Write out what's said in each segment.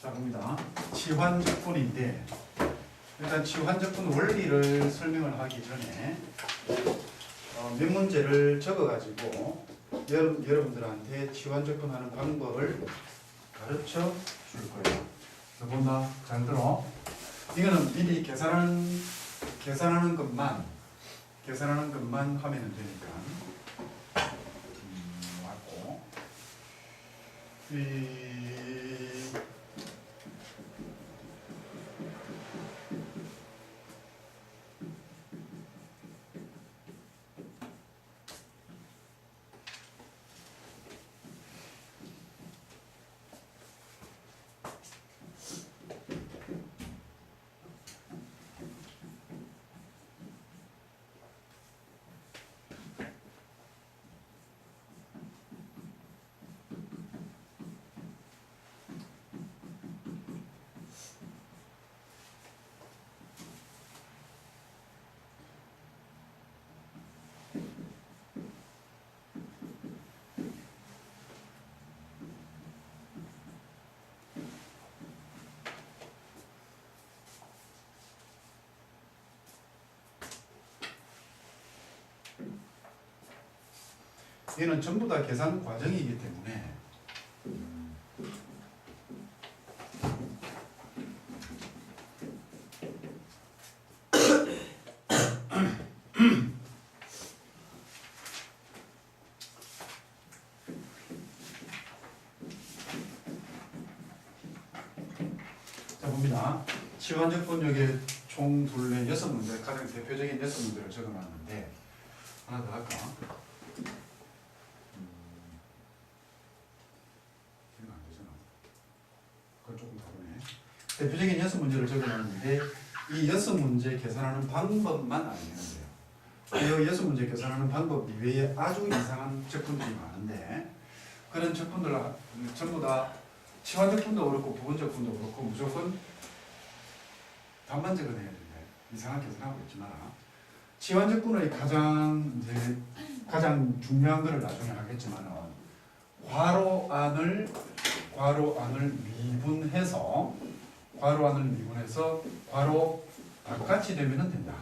자, 봅니다. 치환적분인데 일단 치환적분 원리를 설명을 하기 전에 몇 문제를 적어가지고 여러분들한테 치환적분 하는 방법을 가르쳐 줄 거예요. 그래서 본다. 잘 들어. 이거는 미리 계산하는 것만 하면 되니까. 맞고. 얘는 전부 다 계산 과정이기 때문에 자, 봅니다. 치환적분역에 총 둘레 6문제, 가장 대표적인 6문제를 적어놨는데 하나 더 할까? 이건 안 되잖아. 그건 조금 다르네. 대표적인 6문제를 적어놨는데 이 6문제 계산하는 방법만 알면 돼요. 이 6문제 계산하는 방법 이외에 아주 이상한 적분들이 많은데 그런 적분들 전부 다 치환적분도 그렇고 부분적분도 그렇고 무조건 답만 적어내야 되는데 이상하게 계산하고 있지만 치환적분의 가장 중요한 것을 나중에 하겠지만 괄호 안을 미분해서 괄호 바깥이 되면 된다.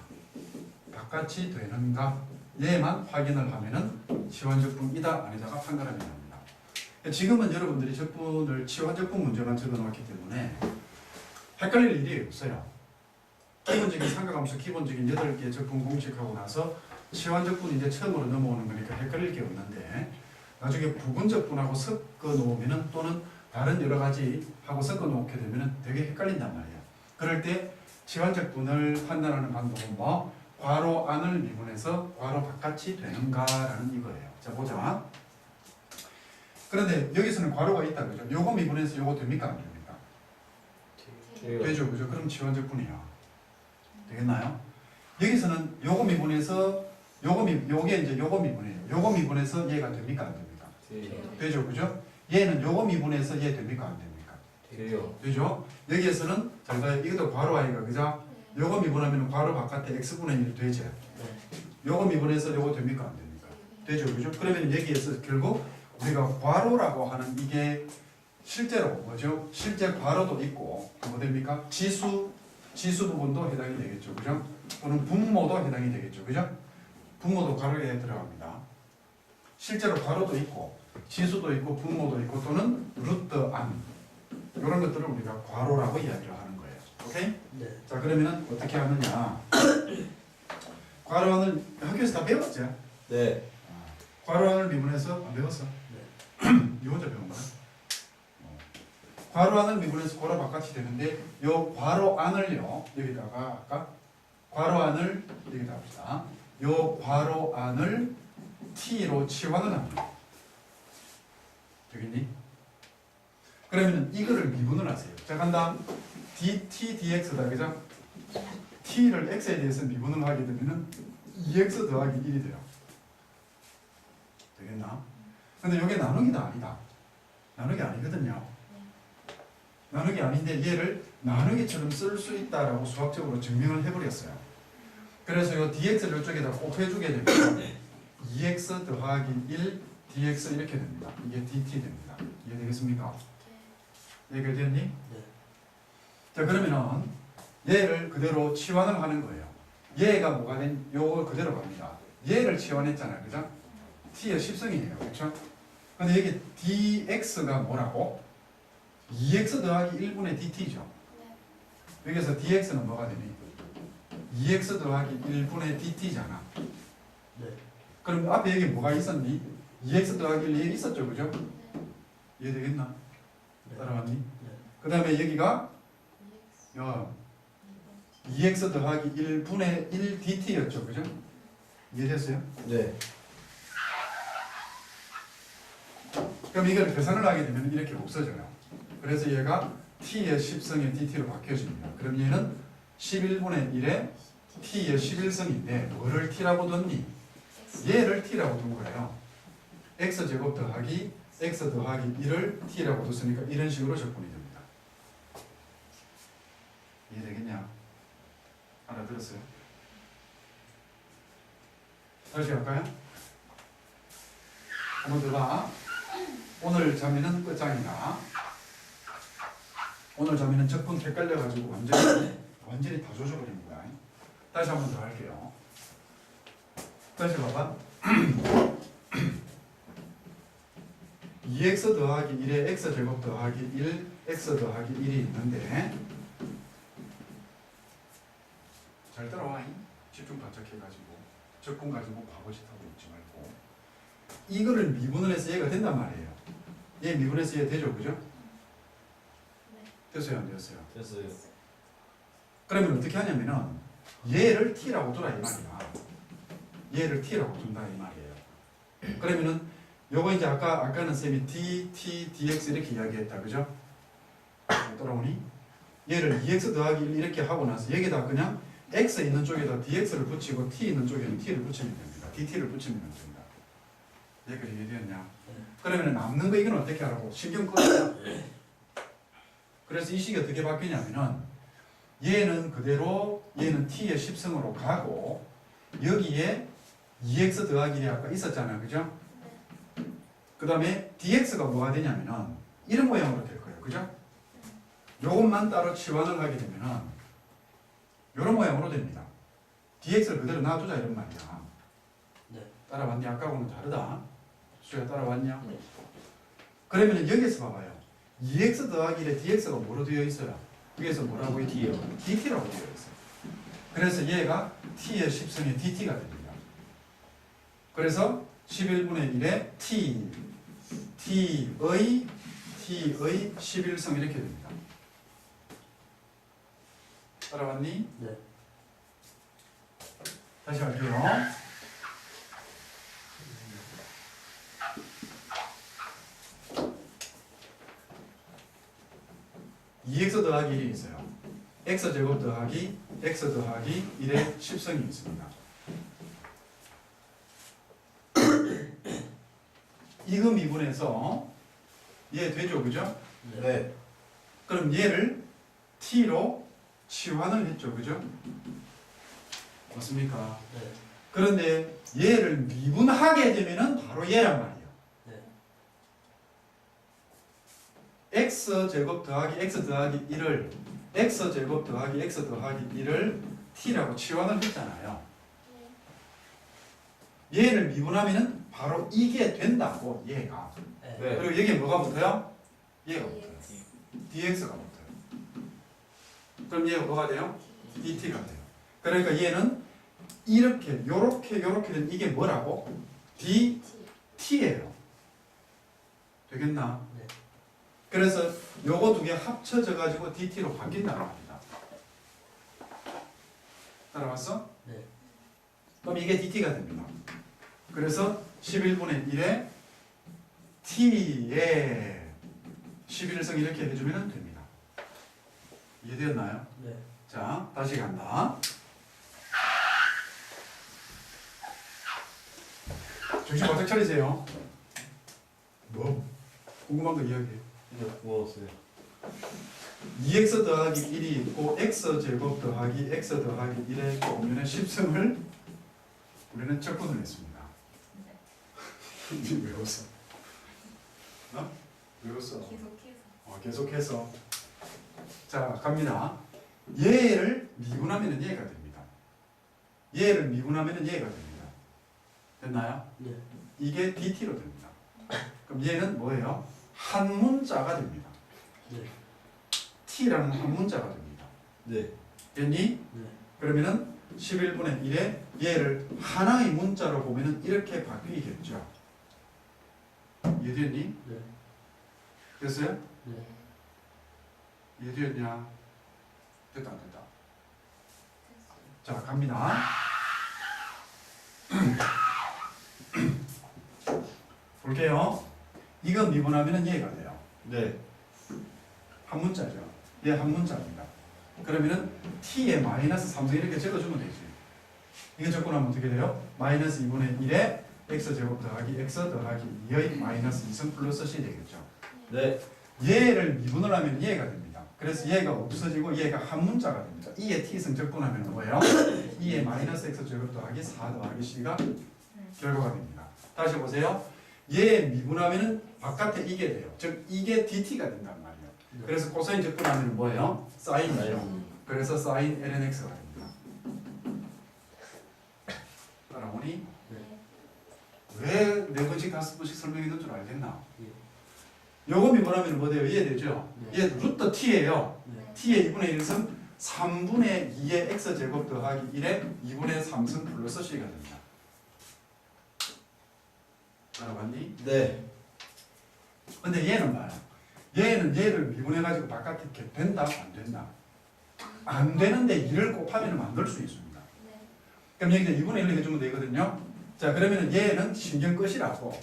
바깥이 되는가 얘만 확인을 하면은 치환적분이다 아니다가 판가름이 납니다. 지금은 여러분들이 치환적분 문제만 적어놓았기 때문에 헷갈릴 일이 없어요. 기본적인 삼각함수 기본적인 8개의 적분 공식하고 나서 치환적분이 이제 처음으로 넘어오는 거니까 헷갈릴 게 없는데 나중에 부분적분하고 섞어 놓으면은 또는 다른 여러 가지 하고 섞어 놓게 되면은 되게 헷갈린단 말이에요. 그럴 때 치환적분을 판단하는 방법은 뭐? 괄호 안을 미분해서 괄호 바깥이 되는가라는 이거예요. 자, 보자. 그런데 여기서는 괄호가 있다 그죠? 요거 미분해서 요거 됩니까 안 됩니까? 되죠, 그죠? 그럼 치환적분이에요. 되겠나요? 여기서는 요거 미분해서 요게 이제 요거 미분이에요. 요거 미분해서 얘가 됩니까 안 됩니까? 되죠, 그죠? 얘는 요거 미분해서 얘 됩니까 안 됩니까? 돼요. 되죠? 여기에서는 잘 봐요. 이것도 괄호 아이가 그죠? 요거 미분하면 괄호 바깥에 x분의 1 되죠? 요거 미분해서 요거 됩니까 안 됩니까? 되죠, 그죠? 그러면 여기에서 결국 우리가 괄호라고 하는 이게 실제로 뭐죠? 실제 괄호도 있고 뭐 됩니까? 지수 부분도 해당이 되겠죠, 그죠? 또는 분모도 해당이 되겠죠, 그죠? 분모도 괄호에 들어갑니다. 실제로 괄호도 있고 지수도 있고 분모도 있고 또는 루트 안 이런 것들을 우리가 괄호라고 이야기를 하는 거예요. 오케이? 네. 자, 그러면은 어떻게 하느냐? 괄호안을 학교에서 다 배웠죠? 네. 괄호안을 미분해서 안 배웠어? 네. 이 혼자 배운 거야? 괄호안을 미분해서 괄호 바깥이 되는데 요 괄호안을요 여기다가 아까 괄호안을 여기다 합시다. 요 괄호안을 t로 치환을 합니다. 되겠니? 그러면 이거를 미분을 하세요. 자, 간다. dt dx다, 그죠? t를 x에 대해서 미분을 하게 되면은 2x 더하기 1이 돼요. 되겠나? 근데 이게 나누기가 아니다. 나누기 아니거든요. 나누기 아닌데 얘를 나누기처럼 쓸 수 있다라고 수학적으로 증명을 해버렸어요. 그래서 이 dx를 이쪽에다 꼭 해주게 되면 2x 더하기 1 dx 이렇게 됩니다. 이게 dt 됩니다. 이해되겠습니까? 해결됐니? 네. 자, 그러면은 얘를 그대로 치환을 하는 거예요. 얘가 뭐가 된, 요걸 그대로 갑니다. 얘를 치환했잖아요. 그죠? t의 십성이에요. 그렇죠? 근데 여기 dx가 뭐라고? 2x 더하기 1분의 dt죠. 여기서 dx는 뭐가 되니? 2x 더하기 1분의 dt잖아. 네. 그럼 앞에 여기 뭐가 있었니? 2x 더하기 1 여기 있었죠. 그죠? 이해되겠나? 네. 따라왔니? 네. 그 다음에 여기가 2x 더하기 1분의 1 dt였죠. 그죠? 이해됐어요? 네. 그럼 이걸 계산을 하게 되면 이렇게 없어져요. 그래서 얘가 t의 10성의 dt로 바뀌어집니다. 그럼 얘는 11분의 1에 t의 11성인데 뭐를 t라고 뒀니? 얘를 t라고 둔 거예요. x제곱 더하기 x 더하기 1을 t라고 뒀으니까 이런 식으로 적분이 됩니다. 이해되겠냐? 알아들었어요? 다시 할까요? 한번 더 봐. 오늘 자매는 끝장이다. 오늘 자매는 적분 헷갈려가지고 완전히 다 조져버립니다. 다시 한 번 더 할게요. 다시 봐봐. 2x 더하기 1에 x제곱 더하기 1, x 더하기 1이 있는데 잘 따라와. 집중 바짝 해가지고 적분 가지고 바보짓 하고 있지 말고 이거를 미분을 해서 얘가 된단 말이에요. 얘 미분해서 얘 되죠. 그죠? 됐어요? 안 됐어요? 됐어요. 그러면 어떻게 하냐면은 얘를 t라고 두라 이 말이야. 얘를 t라고 둔다 이 말이에요. 그러면은 요거 이제 아까는 쌤이 d, t, dx 이렇게 이야기했다. 그죠? 따라오니? 얘를 2x 더하기 1 이렇게 하고 나서 여기다 그냥 x 있는 쪽에다 dx를 붙이고 t 있는 쪽에는 t를 붙이면 됩니다. dt를 붙이면 됩니다. 여기까지 이해되었냐? 그러면 남는 거 이건 어떻게 하라고? 신경 꺼야. 그래서 이 식이 어떻게 바뀌냐면은 얘는 그대로 얘는 t의 10성으로 가고 여기에 2x 더하기 1이 아까 있었잖아요. 그죠? 그 다음에 dx가 뭐가 되냐면은 이런 모양으로 될 거예요. 그죠? 요것만 따로 치환을 하게 되면은 이런 모양으로 됩니다. dx를 그대로 놔두자 이런 말이야. 네. 따라왔니? 아까하고는 다르다. 수야 따라왔냐? 네. 그러면 여기서 봐봐요. 2x 더하기 1에 dx가 뭐로 되어 있어요? 위에서 뭐라고 있 D요. dt라고 되어 있어요. 그래서 얘가 t의 10성의 dt가 됩니다. 그래서 11분의 1에 t의 11성 이렇게 됩니다. 따라왔니? 네. 다시 할게요. 2x 더하기 1이 있어요. x제곱 더하기 x 더하기 1의 10성이 있습니다. 이거 미분해서 얘 되죠, 그죠? 네. 그럼 얘를 t로 치환을 했죠, 그죠? 맞습니까? 네. 그런데 얘를 미분하게 되면은 바로 얘란 말이에요. 네. x제곱 더하기 x 더하기 1을 x제곱 더하기 x 더하기 1을 t라고 치환을 했잖아요. 얘를 미분하면은 바로 이게 된다고 얘가. 네. 네. 그리고 여기에 뭐가 붙어요? 얘가 붙어요. dx가 붙어요. 그럼 얘가 뭐가 돼요? dt가 돼요. 그러니까 얘는 이렇게 요렇게 된 이게 뭐라고? dt예요. 되겠나? 네. 그래서 요거 두 개 합쳐져 가지고 dt로 바뀐다는 겁니다. 따라왔어? 네. 그럼 이게 dt가 됩니다. 그래서 11분의 1에 t의 11성 이렇게 해주면 됩니다. 이해되었나요? 네. 자, 다시 간다. 정신 바짝 차리세요. 뭐? 궁금한 거 이야기해. 이제 구웠어요. 2x 더하기 1이 있고 x제곱 더하기 x 더하기 1의 공면의 10성을 우리는 적분을 했습니다. 왜 웃어? 어? 왜 웃어? 계속해서. 계속해서. 자, 갑니다. 얘를 미분하면 얘가 됩니다. 얘를 미분하면 얘가 됩니다. 됐나요? 네. 이게 dt로 됩니다. 그럼 얘는 뭐예요? 한 문자가 됩니다. 네. t라는 한 문자가 됩니다. 네. 됐니? 네. 그러면은 11분의 1에 얘를 하나의 문자로 보면은 이렇게 바뀌겠죠. 이해됐니? 네. 됐어요? 네. 이해됐냐? 됐다 안 됐다. 자, 갑니다. 볼게요. 이거 미분하면은 얘가 돼요. 네. 한 문자죠. 얘 한 문자입니다. 그러면은 t에 마이너스 3승 이렇게 적어주면 되지. 이거 적고 나면 어떻게 돼요? 마이너스 2분의 1에 x제곱 더하기 x 더하기 2의 마이너스 2승 플러스 c 되겠죠. 네. 얘를 미분을 하면 얘가 됩니다. 그래서 얘가 없어지고 얘가 한 문자가 됩니다. 2에 t승 적고 나면 뭐예요? 2에 마이너스 x제곱 더하기 4 더하기 c가 결과가 됩니다. 다시 보세요. 얘 미분하면은 바깥에 이게 돼요. 즉 이게 dt가 된단 말이에요. 그래서 코사인 적고 나면 뭐예요? 사인이죠. 그래서 사인 lnx가 됩니다. 따라오니? 왜 4번씩 5번씩 설명했는 줄 알겠나? 예. 요거 미분하면 뭐 돼요? 이해되죠? 네. 얘 루트 t예요. 네. t의 2분의 1승 3분의 2의 x제곱 더하기 1의 2분의 3승 플러스 c가 됩니다. 따라왔니? 네. 근데 얘는 봐요. 얘는 얘를 미분해가지고 바깥에 이렇게 된다? 안 된다? 안 되는데 2를 곱하면 만들 수 있습니다. 그럼 여기다 2분의 1로 해주면 되거든요. 자, 그러면은 얘는 신경 끄시라고.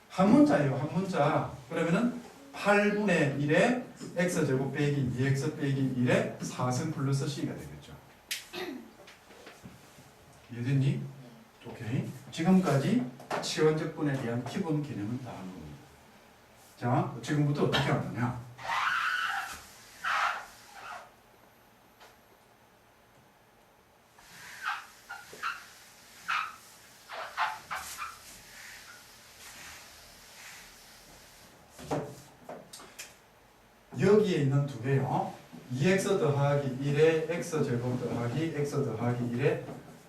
한 문자예요, 한 문자. 그러면은 8분의 1에 x제곱 빼기 2x 빼기 1에 4승 플러스 c가 되겠죠. 이해됐니? 오케이. 지금까지 치원적분에 대한 기본 개념은 다 한 겁니다. 자, 지금부터 어떻게 하느냐? 여기에 있는 두 개요. 2x 더하기 1에 x제곱 더하기 x 더하기 1에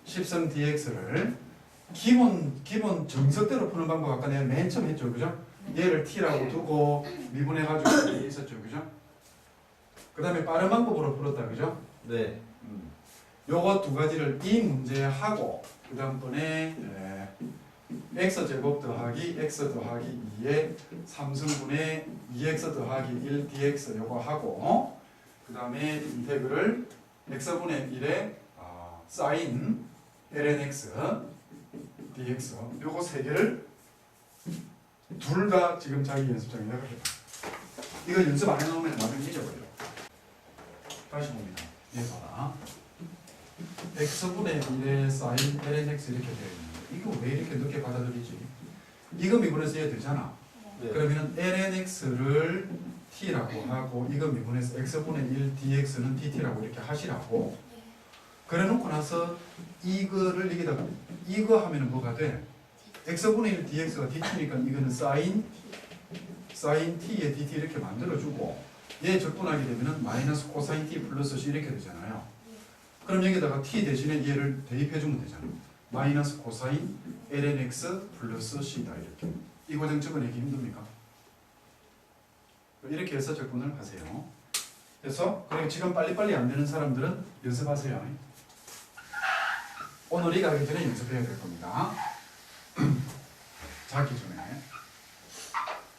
10승 dx를 기본 정석대로 푸는 방법 아까 내가 맨 처음 했죠, 그죠? 얘를 t라고 두고 미분해가지고 이렇게 있었죠, 그죠? 그 다음에 빠른 방법으로 풀었다, 그죠? 네. 요거 두 가지를 이 문제 하고 그 다음번에 x제곱 더하기 x 더하기 2의 3승분의 2x 더하기 1 dx 요거 하고 그 다음에 인테그를 x분의 1의 사인 lnx dx 요거 세 개를 둘 다 지금 자기 연습장에다가 해봐. 이거 연습 안 해놓으면 나중에 잊어버려. 다시 봅니다. 얘 봐라. x분의 1의 사인 lnx 이렇게 되어 있는데 이거 왜 이렇게 늦게 받아들이지? 이거 미분해서 해야 되잖아. 네. 그러면은 lnx를 t라고 하고 이거 미분해서 x분의 1 dx는 dt라고 이렇게 하시라고. 그래놓고 나서 이거를 여기다가 이거 하면은 뭐가 돼? x분의 1 dx가 dt니까 이거는 sin t의 dt 이렇게 만들어주고 얘 적분하게 되면은 마이너스 코사인 t 플러스 c 이렇게 되잖아요. 그럼 여기다가 t 대신에 얘를 대입해주면 되잖아. 마이너스 코사인 lnx 플러스 c다 이렇게. 이 과정 적어내기 힘듭니까? 이렇게 해서 적분을 하세요. 그래서 그리고 지금 빨리빨리 안 되는 사람들은 연습하세요. 오늘 이거 하기 전에 연습해야 될 겁니다. 자기 전에.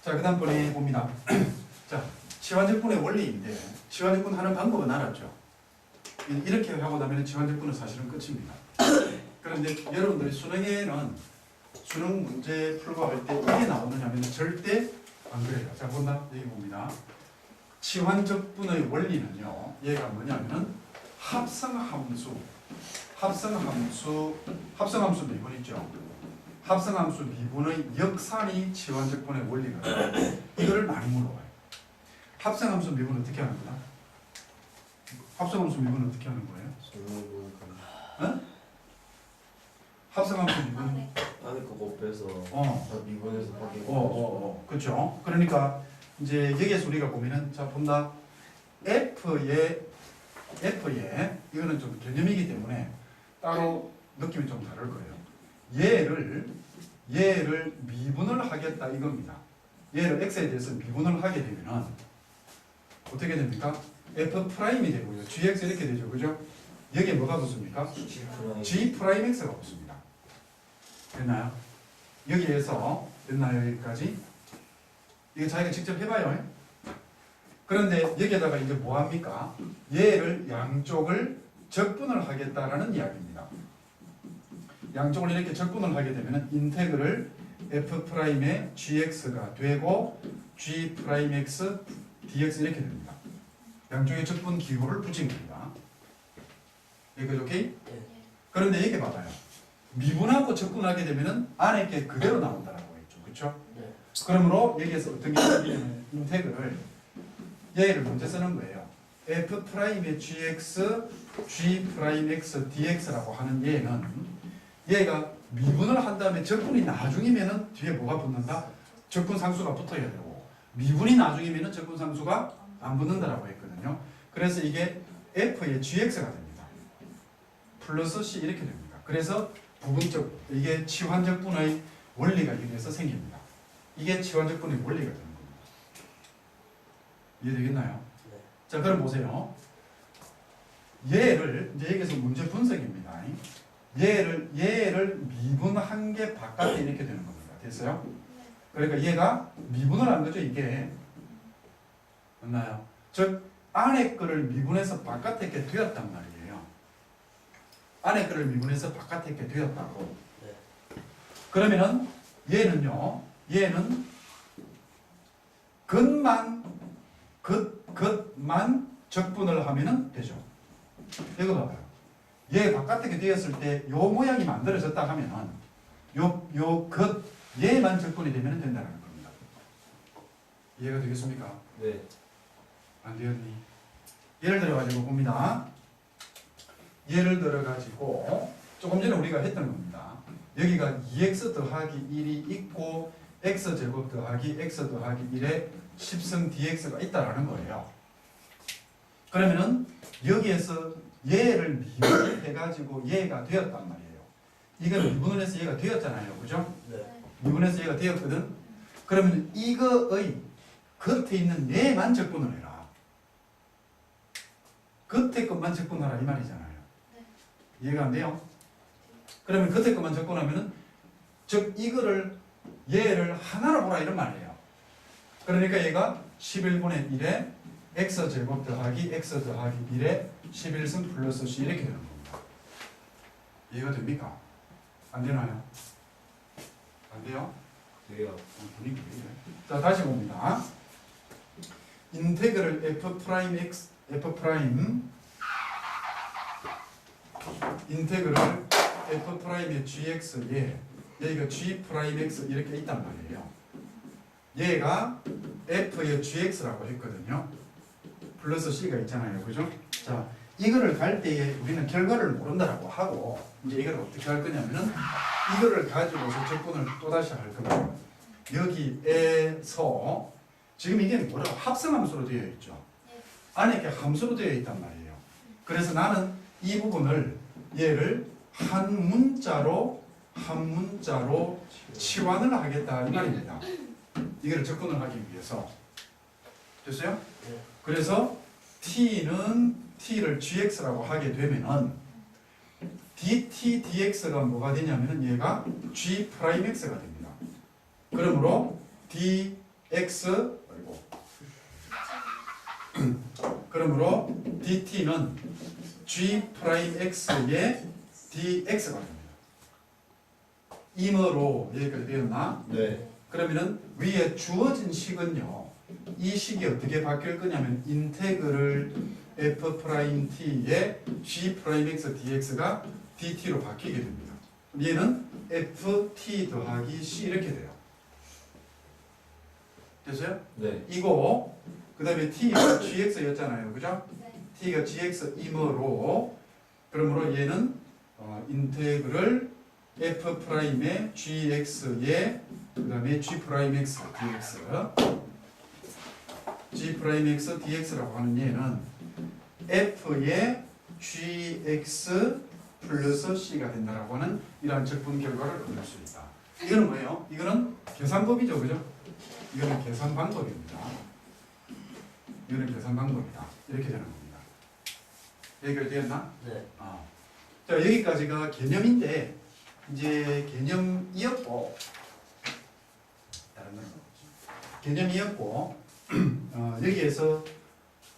자, 그 다음번에 봅니다. 자, 치환적분의 원리인데 치환적분 하는 방법은 알았죠? 이렇게 하고 나면 치환적분은 사실은 끝입니다. 그런데 여러분들이 수능에는 수능 문제 풀고 할 때 이게 나오느냐면 절대 안 그래요. 자, 본다. 여기 봅니다. 치환적분의 원리는요. 얘가 뭐냐면은 합성함수 미분 있죠. 합성함수 미분의 역산이 치환적분의 원리거든요. 이거를 많이 물어봐요. 합성함수 미분 어떻게 하는 거야? 합성함수 미분 어떻게 하는 거예요? 어? 합성함수 미분 안에 거 곱해서 어. 다 미분해서 밖에 그렇죠. 그러니까 이제 여기에서 우리가 보면은 자 본다. f F에 이거는 좀 개념이기 때문에 따로 느낌이 좀 다를 거예요. 얘를 미분을 하겠다 이겁니다. 얘를 x에 대해서 미분을 하게 되면은 어떻게 됩니까? F'이 되고요. gx 이렇게 되죠. 그죠? 여기에 뭐가 붙습니까? G'x가 붙습니다. 됐나요? 여기에서 됐나요? 여기까지? 이거 자기가 직접 해봐요. 그런데 여기에다가 이제 뭐 합니까? 얘를 양쪽을 적분을 하겠다라는 이야기입니다. 양쪽을 이렇게 적분을 하게 되면 인테그럴 F'의 gx가 되고 G'x dx 이렇게 됩니다. 양쪽의 적분 기호를 붙인 겁니다. 여기까지 오케이? 네. 그런데 이렇게 봐봐요. 미분하고 적분하게 되면 안에 게 그대로 나온다라고 했죠. 그렇죠? 네. 그러므로 여기에서 어떤 게 생기냐면 인테그럴 얘를 먼저 쓰는 거예요. F'의 gx, G'x dx라고 하는 얘가 미분을 한 다음에 적분이 나중이면은 뒤에 뭐가 붙는다? 적분 상수가 붙어야 되고 미분이 나중이면은 적분 상수가 안 붙는다라고 했거든요. 그래서 이게 F의 gx가 됩니다. 플러스 c 이렇게 됩니다. 그래서 부분적 이게 치환적분의 원리가 이래서 생깁니다. 이게 치환적분의 원리가 되는 겁니다. 이해되겠나요? 네. 자, 그럼 보세요. 얘를 이제 여기서 문제 분석입니다. 얘를 미분한 게 바깥에 이렇게 되는 겁니다. 됐어요? 그러니까 얘가 미분을 한 거죠. 이게 맞나요? 즉 안에 거를 미분해서 바깥에 게 되었단 말이에요. 안에 거를 미분해서 바깥에 게 되었다고. 네. 그러면은 얘는 겉만 적분을 하면은 되죠. 이거 봐봐요. 얘 바깥에 게 되었을 때 요 모양이 만들어졌다 하면은 얘만 적분이 되면 된다는 겁니다. 이해가 되겠습니까? 네. 안 되었니? 예를 들어 가지고 봅니다. 예를 들어 가지고 조금 전에 우리가 했던 겁니다. 여기가 2x 더하기 1이 있고 x제곱 더하기 x 더하기 1에 10승 dx가 있다라는 거예요. 그러면은 여기에서 얘를 미분을 해가지고 얘가 되었단 말이에요. 이걸 미분을 해서 얘가 되었잖아요. 그죠? 네. 미분해서 얘가 되었거든. 그러면 이거의 겉에 있는 얘만 적분을 해라. 겉에 것만 적분하라 이 말이잖아요. 이해가 안 돼요? 그러면 겉에 것만 적분하면은 즉 얘를 하나로 보라 이런 말이에요. 그러니까 얘가 11분의 1에 x제곱 더하기 x 더하기 1에 11승 플러스 c 이렇게 되는 겁니다. 이해가 됩니까? 안 되나요? 안 돼요? 돼요. 분위기 왜 이래? 자, 다시 봅니다. 인테그럴 F'x 인테그럴 F'의 gx에 여기가 G'x 이렇게 있단 말이에요. 얘가 F의 gx라고 했거든요. 플러스 c가 있잖아요. 그죠? 자, 이거를 갈 때에 우리는 결과를 모른다라고 하고 이제 이걸 어떻게 할 거냐면은 이거를 가지고서 적분을 또다시 할 겁니다. 여기에서 지금 이게 뭐라고 합성함수로 되어 있죠. 안에 이렇게 함수로 되어 있단 말이에요. 그래서 나는 이 부분을 얘를 한 문자로 치환을 하겠다 이 말입니다. 이걸 적분을 하기 위해서. 됐어요? 네. 그래서 t를 gx라고 하게 되면은 dt dx가 뭐가 되냐면은 얘가 g'x가 됩니다. 그러므로 그러므로 dt는 g'x의 dx가 됩니다. 임으로 여기까지 되었나? 네. 그러면은 위에 주어진 식은요. 이 식이 어떻게 바뀔 거냐면 인테그럴 f't의 g'x dx가 dt로 바뀌게 됩니다. 얘는 ft 더하기 c 이렇게 돼요. 됐어요? 네. 이거 그 다음에 t가 gx였잖아요. 그죠? t가 gx이므로 그러므로 얘는 인테그럴 f'의 gx의 그 다음에 g'x dx g'x dx라고 하는 얘는 F의 GX 플러스 C가 된다라고 하는 이러한 적분 결과를 얻을 수 있다. 이거는 뭐예요? 이거는 계산법이죠, 그죠? 이거는 계산 방법입니다. 이거는 계산 방법이다. 이렇게 되는 겁니다. 여기까지 되었나? 네. 자, 여기까지가 개념인데 이제 개념이었고 다른 거는 없죠. 개념이었고 여기에서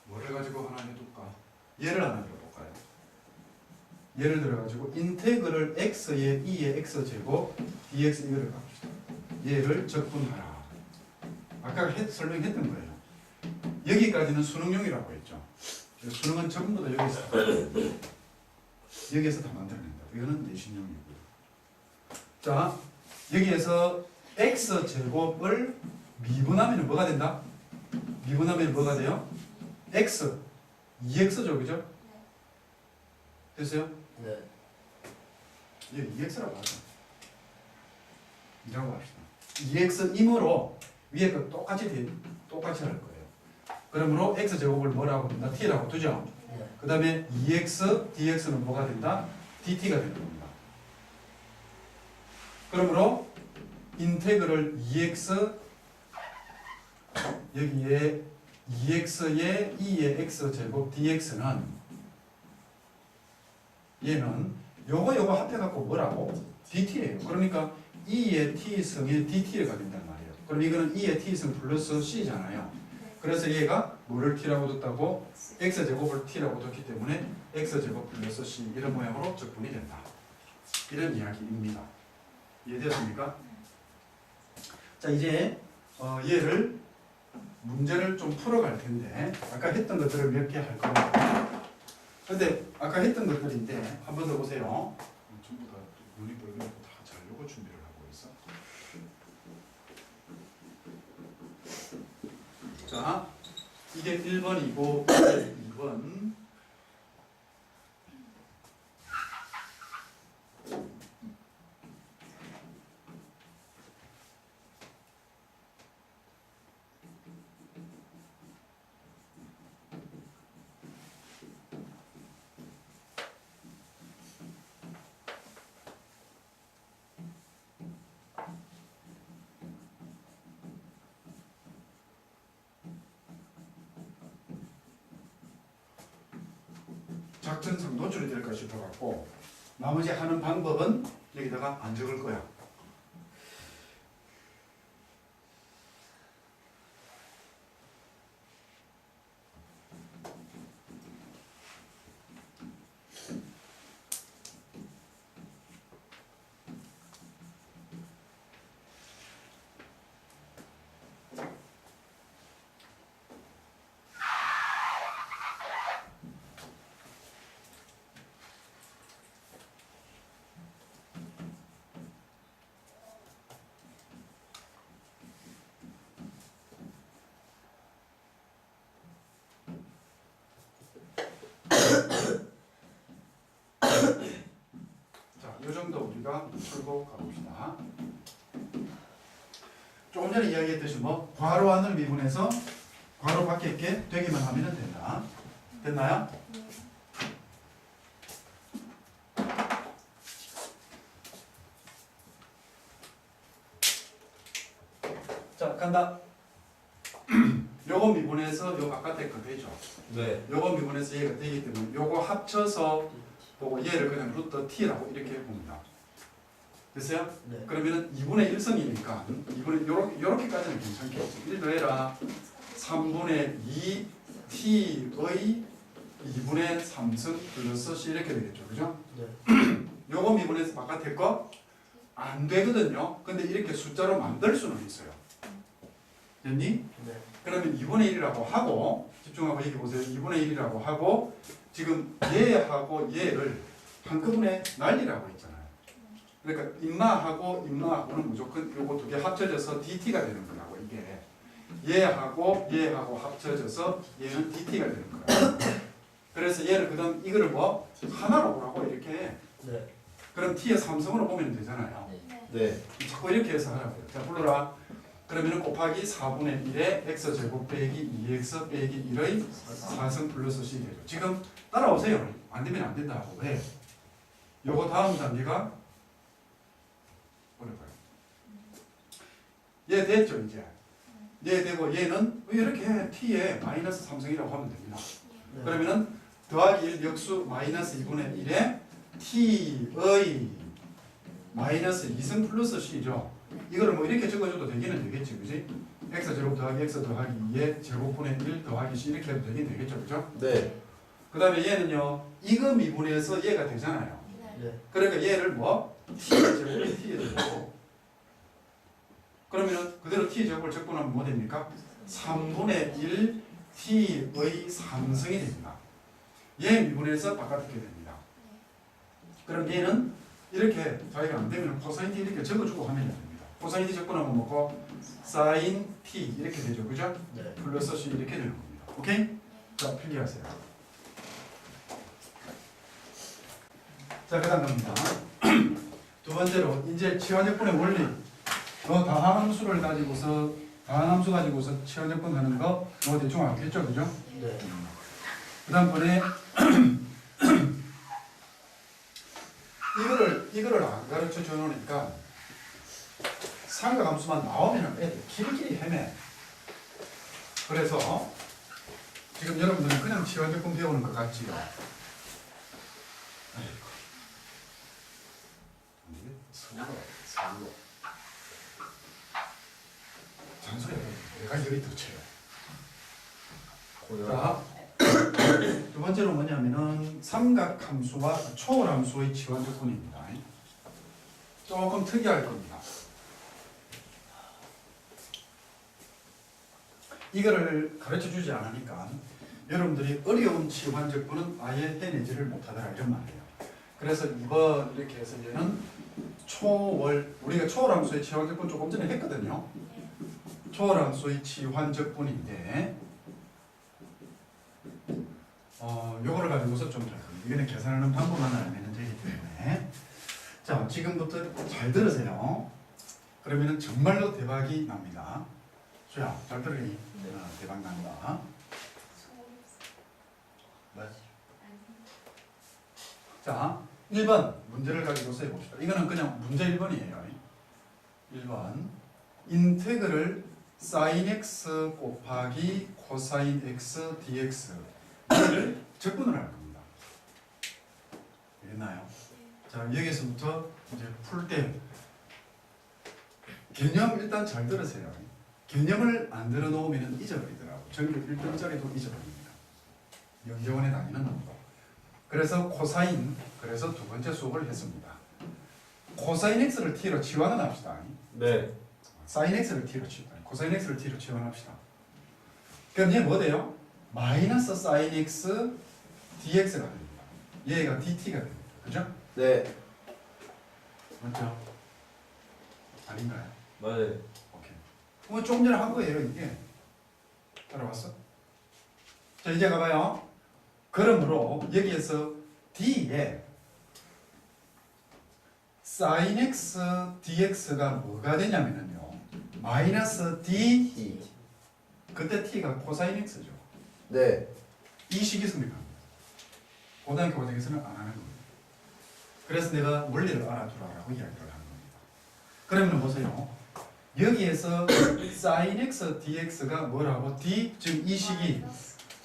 뭐를 가지고 하나 해둘까? 예를 하나 들어볼까요? 예를 들어가지고 인테그럴 x의 2의 x 제곱 dx 이거를 갑시다. 얘를 적분하라. 아까 설명했던 거예요. 여기까지는 수능용이라고 했죠. 수능은 전부 다 여기에서 다 만들어낸다. 이거는 내신용이고요. 자, 여기에서 x 제곱을 미분하면 뭐가 된다? 미분하면 뭐가 돼요? x 2x죠, 그죠? 됐어요? 네. 이게 2x라고 하죠. 이라고 합시다. 2x이므로 위에 거 똑같이 할 거예요. 그러므로 x 제곱을 뭐라고 된다? t라고 두죠. 네. 그 다음에 2x dx는 뭐가 된다? dt가 되는 겁니다. 그러므로 인테그럴 2x 여기에 2x의 2의 x 제곱 dx는 얘는 요거 합해갖고 뭐라고? dt예요. 그러니까 2의 t승의 dt가 된단 말이에요. 그럼 이거는 2의 t승 플러스 c잖아요. 그래서 얘가 뭐를 t라고 뒀다고? x제곱을 t라고 뒀기 때문에 x제곱 플러스 c 이런 모양으로 적분이 된다. 이런 이야기입니다. 이해되었습니까? 자, 이제 얘를 문제를 좀 풀어갈 텐데 아까 했던 것들을 몇 개 할 겁니다. 근데 아까 했던 것들인데 한 번 더 보세요. 전부 다 눈이 벌거고 다 자려고 준비를 하고 있어. 자, 이게 1번이고 2번. 작전상 노출이 될까 싶어갖고 나머지 하는 방법은 여기다가 안 적을 거야. 자, 이 정도 우리가 풀고 가봅시다. 조금 전에 이야기했듯이 뭐 괄호 안을 미분해서 괄호 밖에 있게 되기만 하면 된다. 됐나요? 자, 간다. 요거 미분해서 요 바깥에 거 되죠. 네. 요거 미분해서 얘가 되기 때문에 요거 합쳐서 보고 얘를 그냥 루트 t라고 이렇게 봅니다. 됐어요? 네. 그러면은 2분의 1성이니까 2분의 요렇게까지는 괜찮겠죠. 1 더해라 3분의 2 t의 2분의 3승 플러스 c 이렇게 되겠죠. 그죠? 네. 요거 미분해서 바깥에 거 안 되거든요. 근데 이렇게 숫자로 만들 수는 있어요. 됐니? 네. 그러면 2분의 1이라고 하고 집중하고 얘기 보세요. 2분의 1이라고 하고 지금 얘하고 얘를 한꺼번에 날리라고 했잖아요. 그러니까 임마하고는 무조건 요거 두 개 합쳐져서 dt가 되는 거라고. 이게 얘하고 합쳐져서 얘는 dt가 되는 거라고. 그래서 얘를 그다음 이거를 뭐 하나로 보라고 이렇게. 네. 그럼 t의 3승으로 보면 되잖아요. 네. 자꾸 이렇게 해서 하라고요. 자, 불러라. 그러면 곱하기 4분의 1에 x제곱 빼기 2x 빼기 1의 4승 플러스 c 되죠. 지금 따라오세요. 안 되면 안 된다고. 왜? 요거 다음 단계가 어려워요. 얘 됐죠 이제. 얘 되고 얘는 이렇게 t에 마이너스 3승이라고 하면 됩니다. 네. 그러면은 더하기 1 역수 마이너스 2분의 1에 t의 마이너스 2승 플러스 c죠. 이거를 뭐 이렇게 적어줘도 되기는 되겠지, 그지? x 제곱 더하기 x 더하기 2의 제곱분의 1 더하기 c 이렇게 해도 되긴 되겠죠, 그죠? 네. 그 다음에 얘는요, 이거 미분해서 얘가 되잖아요. 네. 그러니까 얘를 뭐? t의 제곱에 t에 되고 그러면은 그대로 t 제곱을 적분하면 뭐 됩니까? 3분의 1 t의 3승이 됩니다. 얘 미분해서 바깥에 됩니다. 그럼 얘는 이렇게 자기가 안 되면 코사인 t 이렇게 적어주고 하면 됩니다. 코사인 t 적분하면 뭐고 사인 t 이렇게 되죠, 그죠? 네. 플러스 c 이렇게 되는 겁니다. 오케이? 자, 필기하세요. 자, 그다음 갑니다. 두 번째로 이제 치환적분의 원리. 다함수를 가지고서 다함수 가지고서 치환적분 하는 거 뭐 대충 알겠죠, 그죠? 네. 그다음 번에 이거를 안 가르쳐 줘 놓으니까 삼각함수만 나오면 애들 길이길이 헤매. 그래서 지금 여러분들은 그냥 치환적분 배우는 것 같지요. 아이고. 서울로. 잔소리야. 내가 열이 더 쳐요. 자, 두 번째로 뭐냐면은 삼각함수와 초월함수의 치환적분입니다. 조금 특이할 겁니다. 이거를 가르쳐 주지 않으니까 여러분들이 어려운 치환적분은 아예 해내지를 못하더라 이런 말이에요. 그래서 이번 이렇게 해서 얘는 초월, 우리가 초월함수의 치환적분 조금 전에 했거든요. 초월함수의 치환적분인데 요거를 가지고서 좀 잘 겁니다. 이거는 계산하는 방법만 알면 되기 때문에 자, 지금부터 잘 들으세요. 그러면은 정말로 대박이 납니다. 수야, 잘 들으니? 대박 난다. 자, 1번 문제를 가지고서 해봅시다. 이거는 그냥 문제 1번이에요. 1번 인테그럴 sin x 곱하기 코사인 x dx를 적분을 할 겁니다. 됐나요? 자, 여기서부터 이제 풀 때 개념 일단 잘 들으세요. 개념을 안 들어놓으면 잊어버리더라고. 전교 1등짜리도 잊어버립니다. 영재원에 다니는 놈도. 그래서 코사인, 그래서 두 번째 수업을 했습니다. 코사인 x를 t로 치환을 합시다. 네. 사인 x를 t로 치환, 코사인 x를 t로 치환합시다. 그럼 얘 뭐 돼요? 마이너스 사인 x dx가 됩니다. 얘가 dt가 됩니다. 그죠? 네. 맞죠? 아닌가요? 맞아요. 오케이. 그럼 조금 전에 한 거예요, 이게. 따라왔어? 자, 이제 가봐요. 그러므로 여기에서 d에 sin x dx가 뭐가 되냐면요. 마이너스 d T. 그때 t가 코사인 x죠. 네. 이 식이 성립합니다. 고등학교 과정에서는 안 하는 겁니다. 그래서 내가 원리를 알아두라고 이야기를 하는 겁니다. 그러면 보세요. 여기에서 sin x dx가 뭐라고? d, 즉 이 식이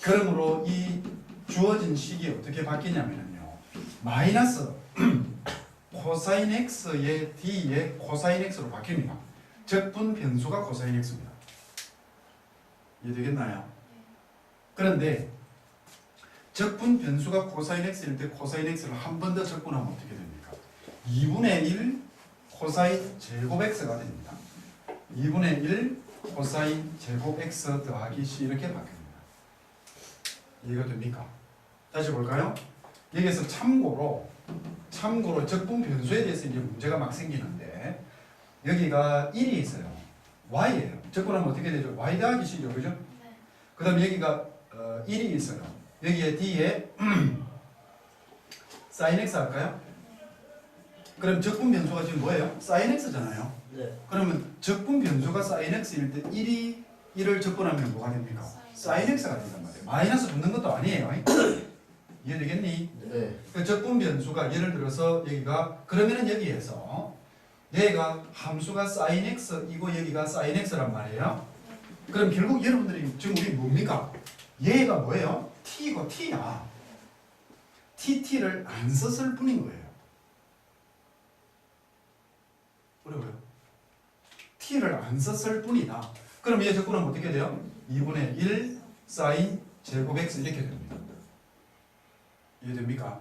그러므로 이 주어진 식이 어떻게 바뀌냐면요. 마이너스 코사인 x의 d의 코사인 x로 바뀝니다. 적분 변수가 코사인 x입니다. 이해되겠나요? 그런데 적분 변수가 코사인 x일 때 코사인 x를 한 번 더 적분하면 어떻게 됩니까? 2분의 1 코사인 제곱 x가 됩니다. 2분의 1 코사인 제곱 x 더하기 c 이렇게 바뀝니다. 이해가 됩니까? 다시 볼까요? 여기에서 참고로 적분 변수에 대해서 이제 문제가 막 생기는데 여기가 1이 있어요. y예요. 적분하면 어떻게 되죠? y 더하기 c죠. 그죠? 네. 그 다음에 여기가 1이 있어요. 여기에 d에 sin x 할까요? 그럼 적분 변수가 지금 뭐예요? sin x잖아요. 네. 그러면 적분 변수가 sin x일 때 1을 적분하면 뭐가 됩니까? sin x가 된단 말이에요. 마이너스 붙는 것도 아니에요. 이해되겠니? 네. 그 적분 변수가 예를 들어서 여기가 그러면은 여기에서 얘가 함수가 sin x이고 여기가 sin x란 말이에요. 그럼 결국 여러분들이 지금 우리 뭡니까? 얘가 뭐예요? t고 t야. t를 안 썼을 뿐인 거예요. 어려워요? t를 안 썼을 뿐이다. 그럼 얘 적분하면 어떻게 돼요? 2분의 1 sin 제곱 x 이렇게 됩니다. 이해됩니까?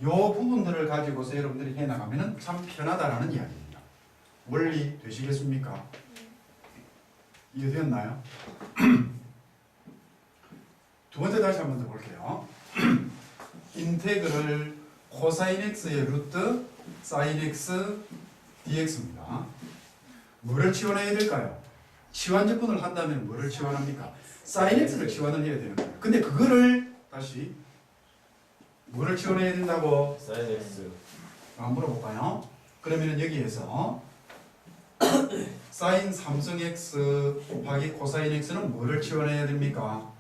요 부분들을 가지고서 여러분들이 해나가면 참 편하다라는 이야기입니다. 원리 되시겠습니까? 이해되었나요? 두 번째 다시 한 번 더 볼게요. 인테그럴 코사인 x의 루트 사인 x dx입니다. 뭐를 치환해야 될까요? 치환적분을 한다면 뭐를 치환합니까? 사인 x를 치환을 해야 되는 거예요. 근데 그거를 다시 뭐를 치환해야 된다고? sin x. 한번 물어볼까요? 그러면 여기에서 사인 3승 x 곱하기 코사인 x는 뭐를 치환해야 됩니까?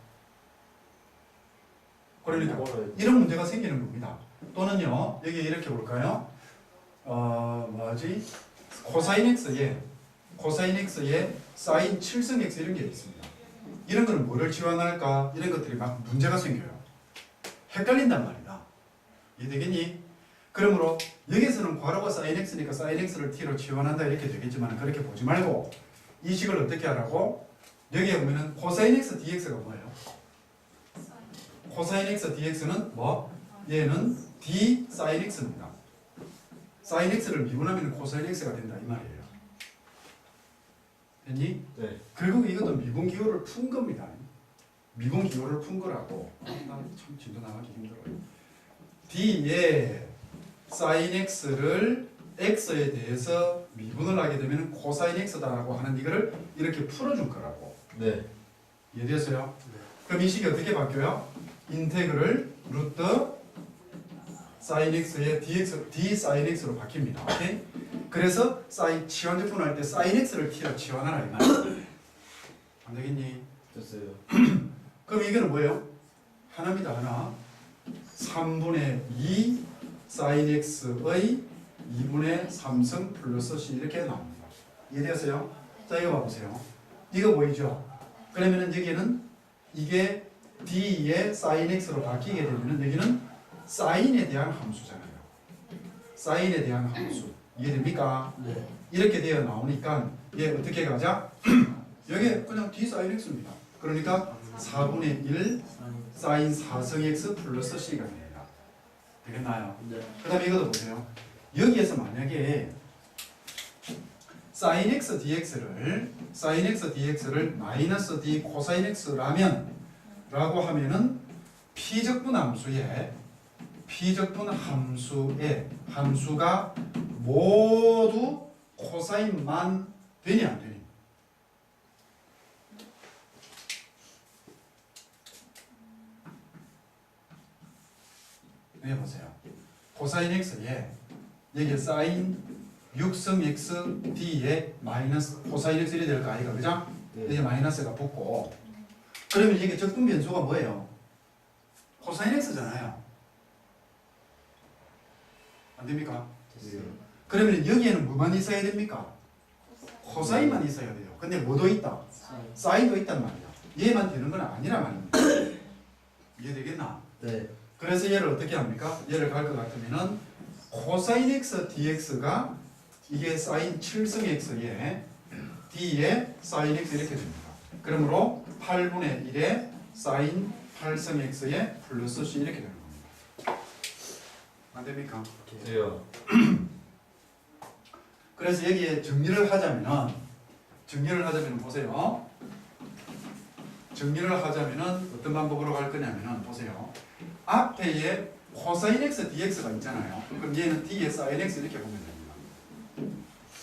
그러니까 이런 문제가 생기는 겁니다. 또는요, 여기 이렇게 볼까요? 뭐지? 코사인 x에 사인 7승 x 이런 게 있습니다. 이런 거는 뭐를 치환할까? 이런 것들이 막 문제가 생겨요. 헷갈린단 말이다. 이해되겠니? 그러므로 여기서는 괄호가 sin x니까 sin x를 t로 치환한다 이렇게 되겠지만 그렇게 보지 말고 이 식을 어떻게 하라고? 여기에 보면은 코사인 x dx가 뭐예요? 코사인 x dx는 뭐? 얘는 d sin x입니다. sin x를 미분하면 코사인 x가 된다 이 말이에요. 됐니? 네. 결국 이것도 미분 기호를 푼 겁니다. 미분 기호를 푼 거라고. 참 진도 나가기 힘들어요. d에 sin x를 x에 대해서 미분을 하게 되면 코사인 x다라고 하는 이거를 이렇게 풀어준 거라고. 네. 이해되세요? 네. 그럼 이 식이 어떻게 바뀌어요? 인테그럴 루트 sin x의 d sin x로 바뀝니다. 오케이? 그래서 sin 치환적분 할 때 sin x를 t로 치환하라 이 말이야. 안 되겠니? 됐어요. 그럼 이거는 뭐예요? 하나입니다. 하나. 3분의 2 sin x의 2분의 3승 플러스 c 이렇게 나옵니다. 이해되었어요? 자 이거 봐보세요. 이거 보이죠? 그러면은 여기는 이게 d의 sin x로 바뀌게 되면은 여기는 sine에 대한 함수잖아요. sine에 대한 함수. 이해됩니까? 네. 이렇게 되어 나오니까 얘 어떻게 가자? 여기 그냥 d sin x입니다. 그러니까 4분의 1 sin 4승 x 플러스 c가 됩니다. 되겠나요? 네. 그 다음에 이것도 보세요. 여기에서 만약에 sin x dx를 마이너스 d 코사인 x라면 라고 하면은 피적분 함수가 모두 코사인만 되니 안 되니? 여기 보세요. 코사인 x에 여기 사인 6승 x d에 마이너스 코사인 x 이래 될 거 아이가 그죠? 네. 여기 마이너스가 붙고 그러면 이게 적분 변수가 뭐예요? 코사인 x잖아요. 안 됩니까? 됐어요. 그러면 여기에는 뭐만 있어야 됩니까? 코사인만 있어야 돼요. 근데 뭐도 있다? 사인도 있단 말이야. 얘만 되는 건 아니란 말입니다. 이해되겠나? 네. 그래서 얘를 어떻게 합니까? 얘를 갈 것 같으면은 코사인 x dx가 이게 사인 7승 x에 d에 사인 x 이렇게 됩니다. 그러므로 8분의 1에 사인 8승 x에 플러스 c 이렇게 되는 겁니다. 안 됩니까? 돼요. 그래서 여기에 정리를 하자면은 보세요. 정리를 하자면은 어떤 방법으로 갈 거냐면은 보세요. 앞에에 코사인 x dx가 있잖아요. 그럼 얘는 d에 sin x 이렇게 보면 됩니다.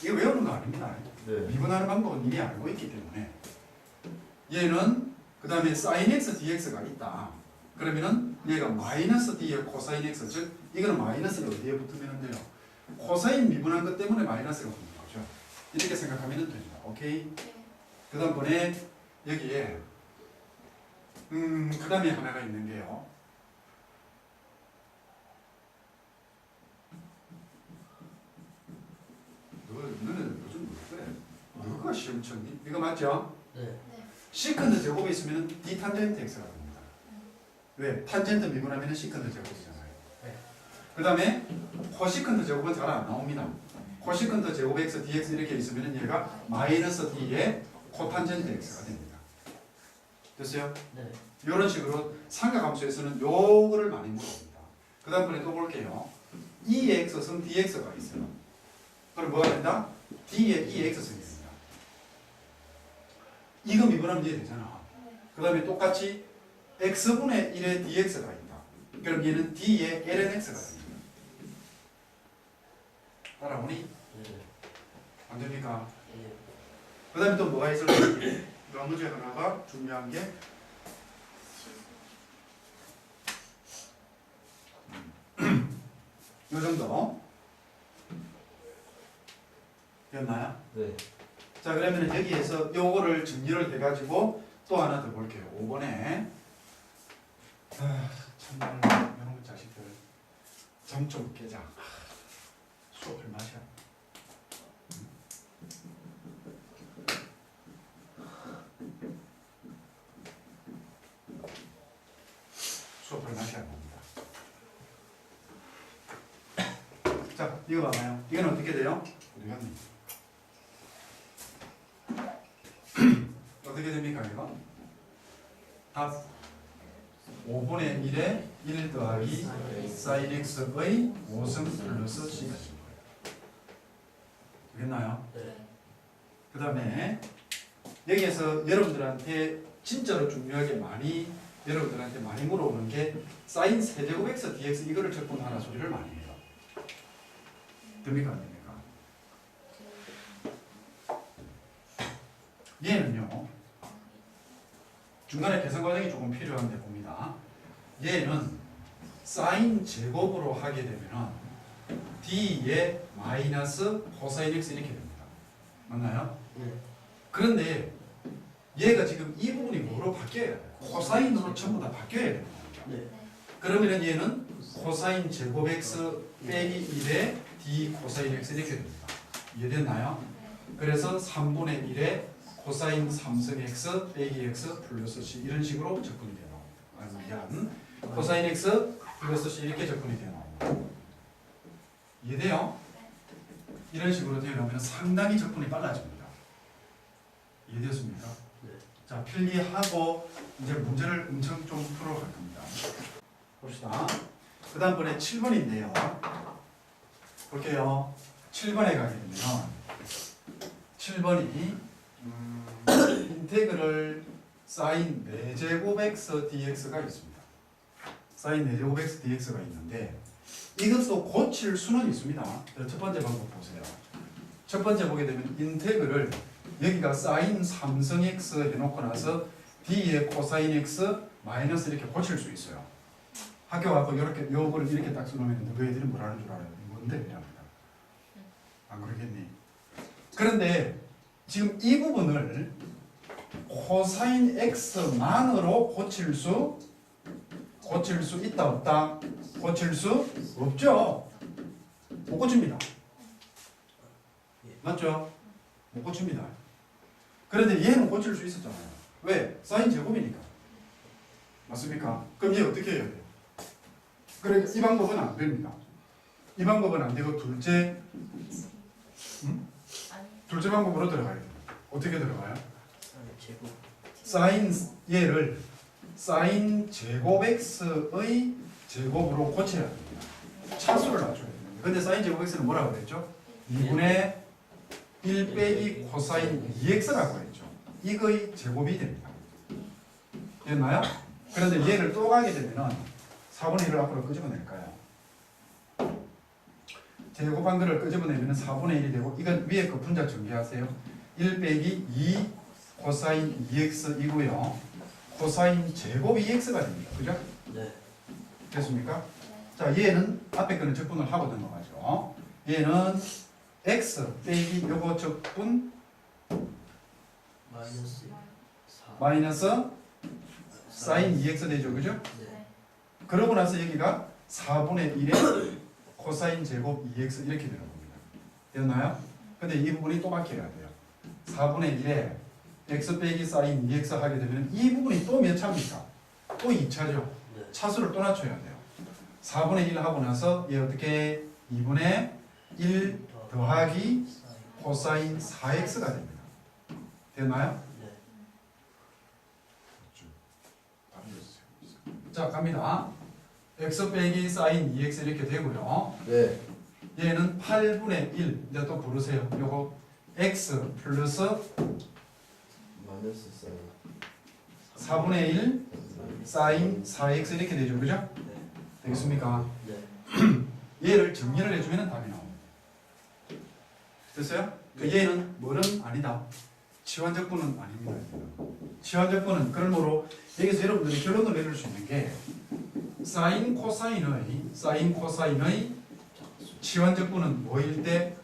이거 외우는 거 아닙니다. 네. 미분하는 방법은 이미 알고 있기 때문에 얘는 그 다음에 sin x dx가 있다. 그러면은 얘가 마이너스 d의 코사인 x 즉 이거는 마이너스가 어디에 붙으면 돼요? 코사인 미분한 것 때문에 마이너스가 붙는 거죠. 이렇게 생각하면 됩니다. 오케이? 그 다음번에 여기에 그 다음에 하나가 있는 게요. 너는 요즘 뭐 그래? 누가 시험 쳤니? 이거 맞죠? 네. 시컨드 제곱이 있으면 D 탄젠트 X가 됩니다. 왜? 탄젠트 미분하면 시컨드 제곱이잖아요. 네. 그 다음에 코시컨드 제곱은 잘 안 나옵니다. 코시컨드 제곱 X, dx 이렇게 있으면 얘가 마이너스 D의 코탄젠트 X가 됩니다. 됐어요? 네. 이런 식으로 삼각함수에서는 요거를 많이 물어봅니다. 그 다음번에 또 볼게요. 2x승 dx가 있어요. 그럼 뭐가 된다? d의 2x승이 됩니다. 이거 미분하면 이해되잖아. 그 다음에 똑같이 x분의 1의 dx가 있다. 그럼 얘는 d의 ln x가 됩니다. 따라오니? 네. 안 됩니까? 예. 그 다음에 또 뭐가 있을까? 문제 하나가 중요한 게 요 정도 됐나요? 네. 자 그러면 여기에서 요거를 정리를 해가지고 또 하나 더 볼게요. 5번에 정말 이런 자식들 잠 좀 깨자. 수업을 마셔. 수업을 마셔야 합니다. 자 이거 봐봐요. 이건 어떻게 돼요? 어디 갔니? 어떻게 됩니까 이거? 답 5분의 1에 1 더하기 sin x의 5승 플러스 c가 된 거예요. 되겠나요? 네. 그 다음에 여기에서 여러분들한테 진짜로 중요하게 많이 여러분들한테 많이 물어보는 게 sin 세제곱 x dx 이거를 적분하라 소리를 많이 해요. 됩니까 안 됩니까? 얘는요 중간에 계산 과정이 조금 필요한데 봅니다. 얘는 사인 제곱으로 하게 되면은 d의 마이너스 코사인 x 이렇게 됩니다. 맞나요? 네. 그런데 얘가 지금 이 부분이 뭐로 바뀌어야 돼요? 코사인으로 전부 다 바뀌어야 되는 겁니다. 네. 그러면은 얘는 코사인 제곱 x 빼기 1에 d 코사인 x 이렇게 됩니다. 이해됐나요? 그래서 3분의 1에 코사인 3승 x 빼기 x 플러스 c 이런 식으로 접근이 되는 겁니다. 코사인 x 플러스 c 이렇게 접근이 되는 겁니다. 이해돼요? 이런 식으로 되어놓으면 상당히 접근이 빨라집니다. 이해되었습니까? 네. 자, 필기하고 이제 문제를 엄청 좀 풀어갈 겁니다. 봅시다. 그 다음번에 7번인데요. 볼게요. 7번에 가게 되면 7번이 인테그럴 사인 4제곱 x dx가 있습니다. 사인 4제곱 x dx가 있는데 이것도 고칠 수는 있습니다. 첫 번째 방법 보세요. 첫 번째 보게 되면 인테그럴 여기가 사인 3승 x 해놓고 나서 d의 코사인 x 마이너스 이렇게 고칠 수 있어요. 학교 와서 이렇게 요거를 이렇게 딱 써놓으면 너희들이 뭐라는 줄 알아요? 뭔데? 이랍니다. 안 그러겠니? 그런데 지금 이 부분을 코사인 x만으로 고칠 수 있다 없다? 고칠 수 없죠. 못 고칩니다. 맞죠? 못 고칩니다. 그런데 얘는 고칠 수 있었잖아요. 왜? 사인 제곱이니까. 맞습니까? 그럼 얘 어떻게 해야 돼요? 그러니까 이 방법은 안 됩니다. 이 방법은 안 되고 둘째 방법으로 들어가야 돼요. 어떻게 들어가요? 제곱. 사인 얘를 사인 제곱 x의 제곱으로 고쳐야 됩니다. 차수를 낮춰야 됩니다. 근데 사인 제곱 x는 뭐라고 그랬죠? 2분의 1 빼기 코사인 2x라고 했죠. 이거의 제곱이 됩니다. 됐나요? 그런데 얘를 또 가게 되면은 4분의 1을 앞으로 끄집어낼까요? 제곱한 거를 끄집어내면 4분의 1이 되고 이건 위에 그 분자 정리하세요. 1 빼기 2 코사인 2x이고요. 코사인 제곱 2x가 됩니다. 그죠? 네. 됐습니까? 자, 얘는 앞에 거는 적분을 하고 넘어가죠. 얘는 x 빼기 요거 적분 마이너스 4. 마이너스 사인 2x 되죠, 그죠? 네. 그러고 나서 여기가 4분의 1의 코사인 제곱 2x 이렇게 되는 겁니다. 됐나요? 근데 이 부분이 또 바뀌어야 돼요. 4분의 1에 x 빼기 사인 2x 하게 되면 이 부분이 또 몇 차입니까? 또 2차죠. 네. 차수를 또 낮춰야 돼요. 4분의 1 하고 나서 얘 어떻게 2분의 1 더하기 코사인 4x가 됩니다. 됐나요? 네. 자, 갑니다. x 빼기 사인 2x 이렇게 되고요. 네. 얘는 8분의 1. 이제 또 부르세요. 요거 x 플러스 마이너스 사인 4분의 1 사인 4x 이렇게 되죠. 그죠? 네. 되겠습니까? 네. 얘를 정리를 해주면 답이 나옵니다. 됐어요? 그 얘는 뭐는 아니다. 치환적분은 아닙니다. 치환적분은 그러므로 여기서 여러분들이 결론을 내릴 수 있는 게 사인 코사인의 치환적분은 뭐일 때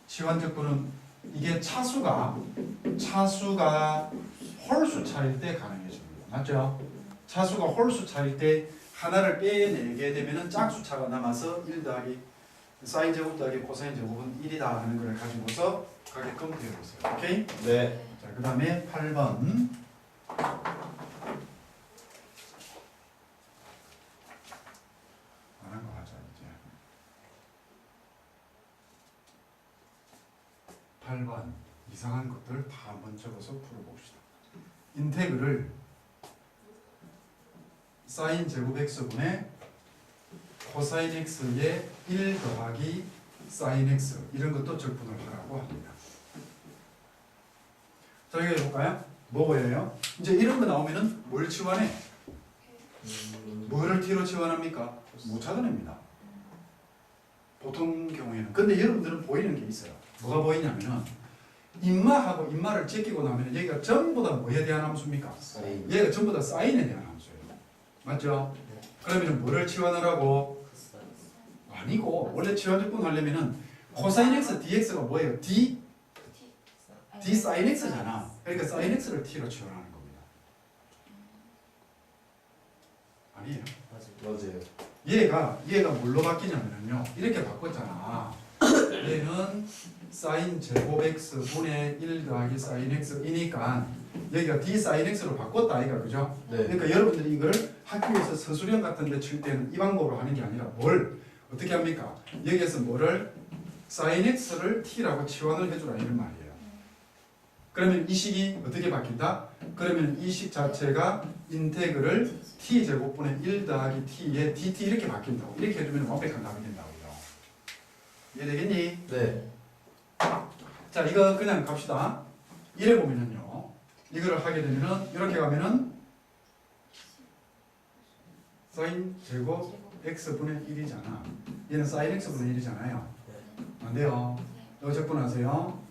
치환적분은 이게 차수가 홀수 차일 때 가능해집니다. 맞죠? 차수가 홀수 차일 때 하나를 빼내게 되면은 짝수차가 남아서 1 더하기 사인 제곱 더하기 코사인 제곱은 1이다 하는 걸 가지고서 가게끔 되어 있어요. 오케이? 네. 자, 그 다음에 8번. 안 한 거 하자, 이제. 8번. 이상한 것들 다 한번 적어서 풀어봅시다. 인테그를 사인 제곱 x분의 코사인 x의 1 더하기 사인 x 이런 것도 적분을 하라고 합니다. 자, 이거 해볼까요? 뭐 보여요? 이제 이런 거 나오면은 뭘 치환해? 뭐를 t로 치환합니까? 못 찾아냅니다. 보통 경우에는. 근데 여러분들은 보이는 게 있어요. 뭐가 보이냐면은 인마하고 인마를 제끼고 나면 여기가 전부 다 뭐에 대한 함수입니까? 사인 얘가 전부 다 사인에 대한 함수예요. 맞죠? 그러면 뭐를 치환하라고? 아니고 원래 치환적분 하려면은 코사인 x dx가 뭐예요? d sin x잖아. 그러니까 sin x를 t로 치환하는 겁니다. 아니에요. 맞아요. 맞아요. 얘가 뭘로 바뀌냐면요. 이렇게 바꿨잖아. 얘는 sin 제곱 x 분의 1 더하기 sin x이니까 여기가 d sin x로 바꿨다 아이가 그죠? 네. 그러니까 여러분들이 이거를 학교에서 서술형 같은 데 칠 때는 이 방법으로 하는 게 아니라 뭘 어떻게 합니까? 여기에서 뭐를 sin x를 t라고 치환을 해주라 이런 말이에요. 그러면 이 식이 어떻게 바뀐다? 그러면 이 식 자체가 인테그를 t 제곱분의 1 더하기 t에 dt 이렇게 바뀐다고. 이렇게 해주면 완벽한 답이 된다고요. 이해되겠니? 네. 자, 이거 그냥 갑시다. 이래 보면은요. 이거를 하게 되면은 이렇게 가면은 sin 제곱 x분의 1이잖아. 얘는 sin x분의 1이잖아요. 안 돼요. 이거 적분하세요.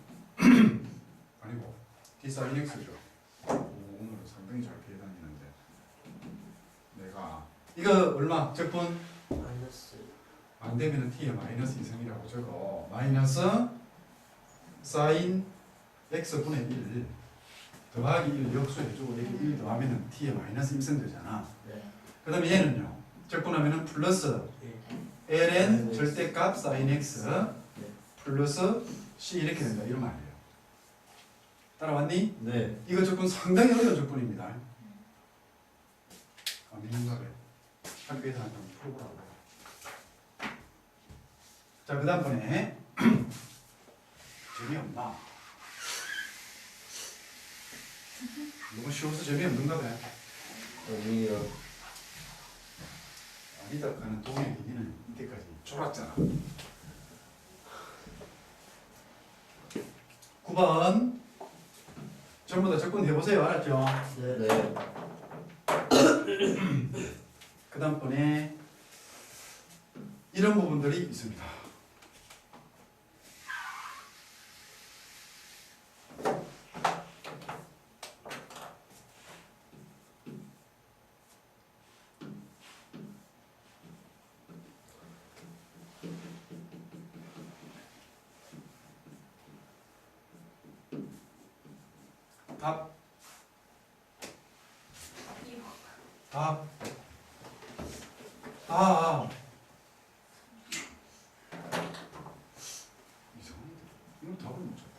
아니고 d sin x죠. 오늘 상당히 잘 피해 다니는데 내가 이거 얼마? 적분 마이너스 안 되면은 t에 마이너스 이상이라고 적어. 마이너스 sin x분의 1 더하기 1 역수해주고 여기 1 더하면은 t에 마이너스 1생 되잖아. 네. 그 다음에 얘는요. 적분하면은 플러스 1. ln 절대값 sin x 네. 플러스 c 이렇게 된다 이런 말이에요. 따라왔니? 네. 이거 적분 상당히 어려운 적분입니다. 안 믿는가 봐. 학교에서 한번 풀어보라고. 자, 그 다음번에 재미없나? 너무 쉬워서 재미없는가 봐. 아니요. 아니다 하는 동의 얘기는 이때까지 졸았잖아. 9번 전부 다 적분 해보세요. 알았죠? 네. 네. 그 다음번에 이런 부분들이 있습니다. 답. 2번. 답. 아. 이상한데. 이거 답을 못 쳤다.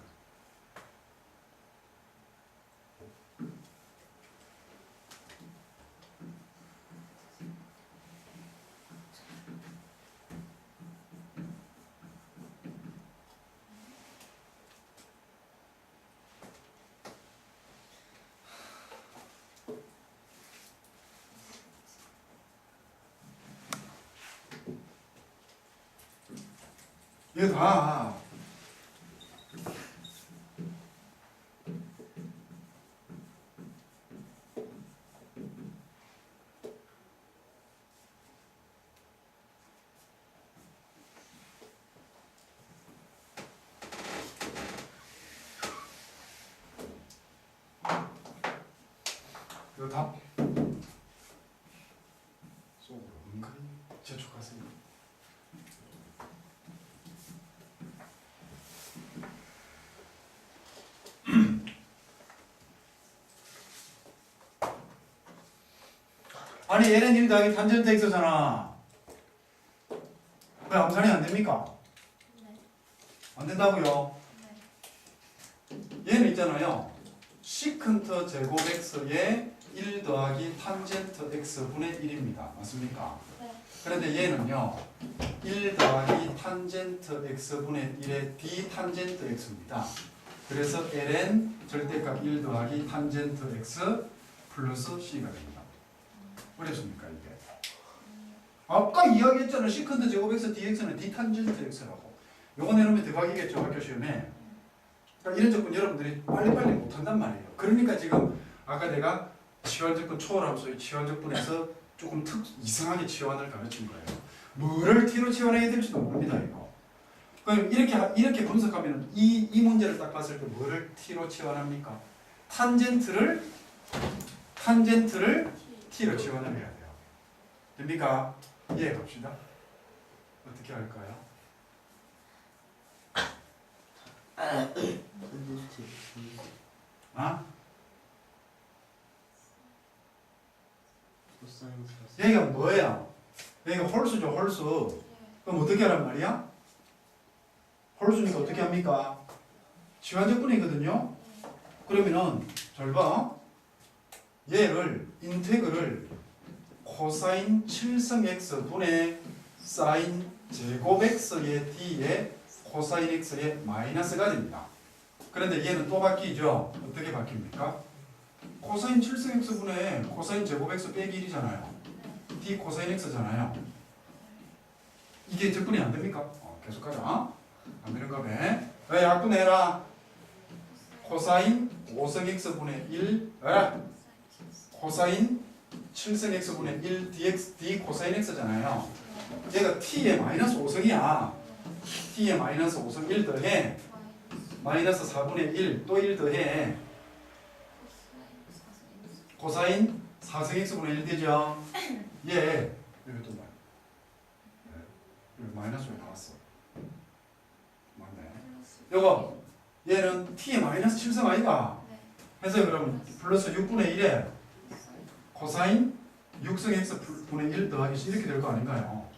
이거 다 이거 답 속으로 은근히 재촉하세요. 아니 ln 1 더하기 탄젠트 x잖아. 왜 암산이 안 됩니까? 네. 안 된다고요? 네. 얘는 있잖아요. 시컨트 제곱 x의 1 더하기 탄젠트 x분의 1입니다. 맞습니까? 네. 그런데 얘는요. 1 더하기 탄젠트 x분의 1의 d 탄젠트 x입니다. 그래서 ln 절대값 1 더하기 탄젠트 x 플러스 c가 됩니다. 어렵습니까 이게? 아까 이야기했잖아. 시컨트 제곱 x dx는 d 탄젠트 x라고. 요거 내놓으면 대박이겠죠 학교 시험에. 그러니까 이런 조건 여러분들이 빨리빨리 못한단 말이에요. 그러니까 지금 아까 내가 치환적분 초월함수의 치환적분에서 조금 이상하게 치환을 가르친 거예요. 뭐를 t로 치환해야 될지도 모릅니다 이거. 그럼 이렇게 분석하면 이 문제를 딱 봤을 때 뭐를 t로 치환합니까? 탄젠트를 t로 치환을 해야 돼요. 됩니까? 이해해 봅시다. 어떻게 할까요? 아? 여기가 뭐야? 여기가 홀수죠, 홀수. 그럼 어떻게 하란 말이야? 홀수니까 어떻게 합니까? 치환적분이거든요. 그러면은 잘 봐. 얘를 인테그를 코사인 7성 x 분의 사인 제곱 x의 d에 코사인 x의 마이너스가 됩니다. 그런데 얘는 또 바뀌죠. 어떻게 바뀝니까? 코사인 7성 x 분의 코사인 제곱 x 빼기 1이잖아요. d 코사인 x잖아요. 이게 적분이 안 됩니까? 계속 가자. 안 되는가 봐. 왜 약분해라? 코사인 5성 x분의 1 코사인 7성 x분의 1 d 코사인 x잖아요. 얘가 t의 마이너스 5성이야. t의 마이너스 5성 1 더해 마이너스 4분의 1 또 1 더해 코사인 4성 x분의 1 되죠. 얘 여기 또 여기 마이너스 왜 나왔어? 맞네. 요거 얘는 t의 마이너스 7성 아이가? 해서 그럼 플러스 6분의 1에 코사인 6성 x 분의 1 더하기 이렇게 될 거 아닌가요?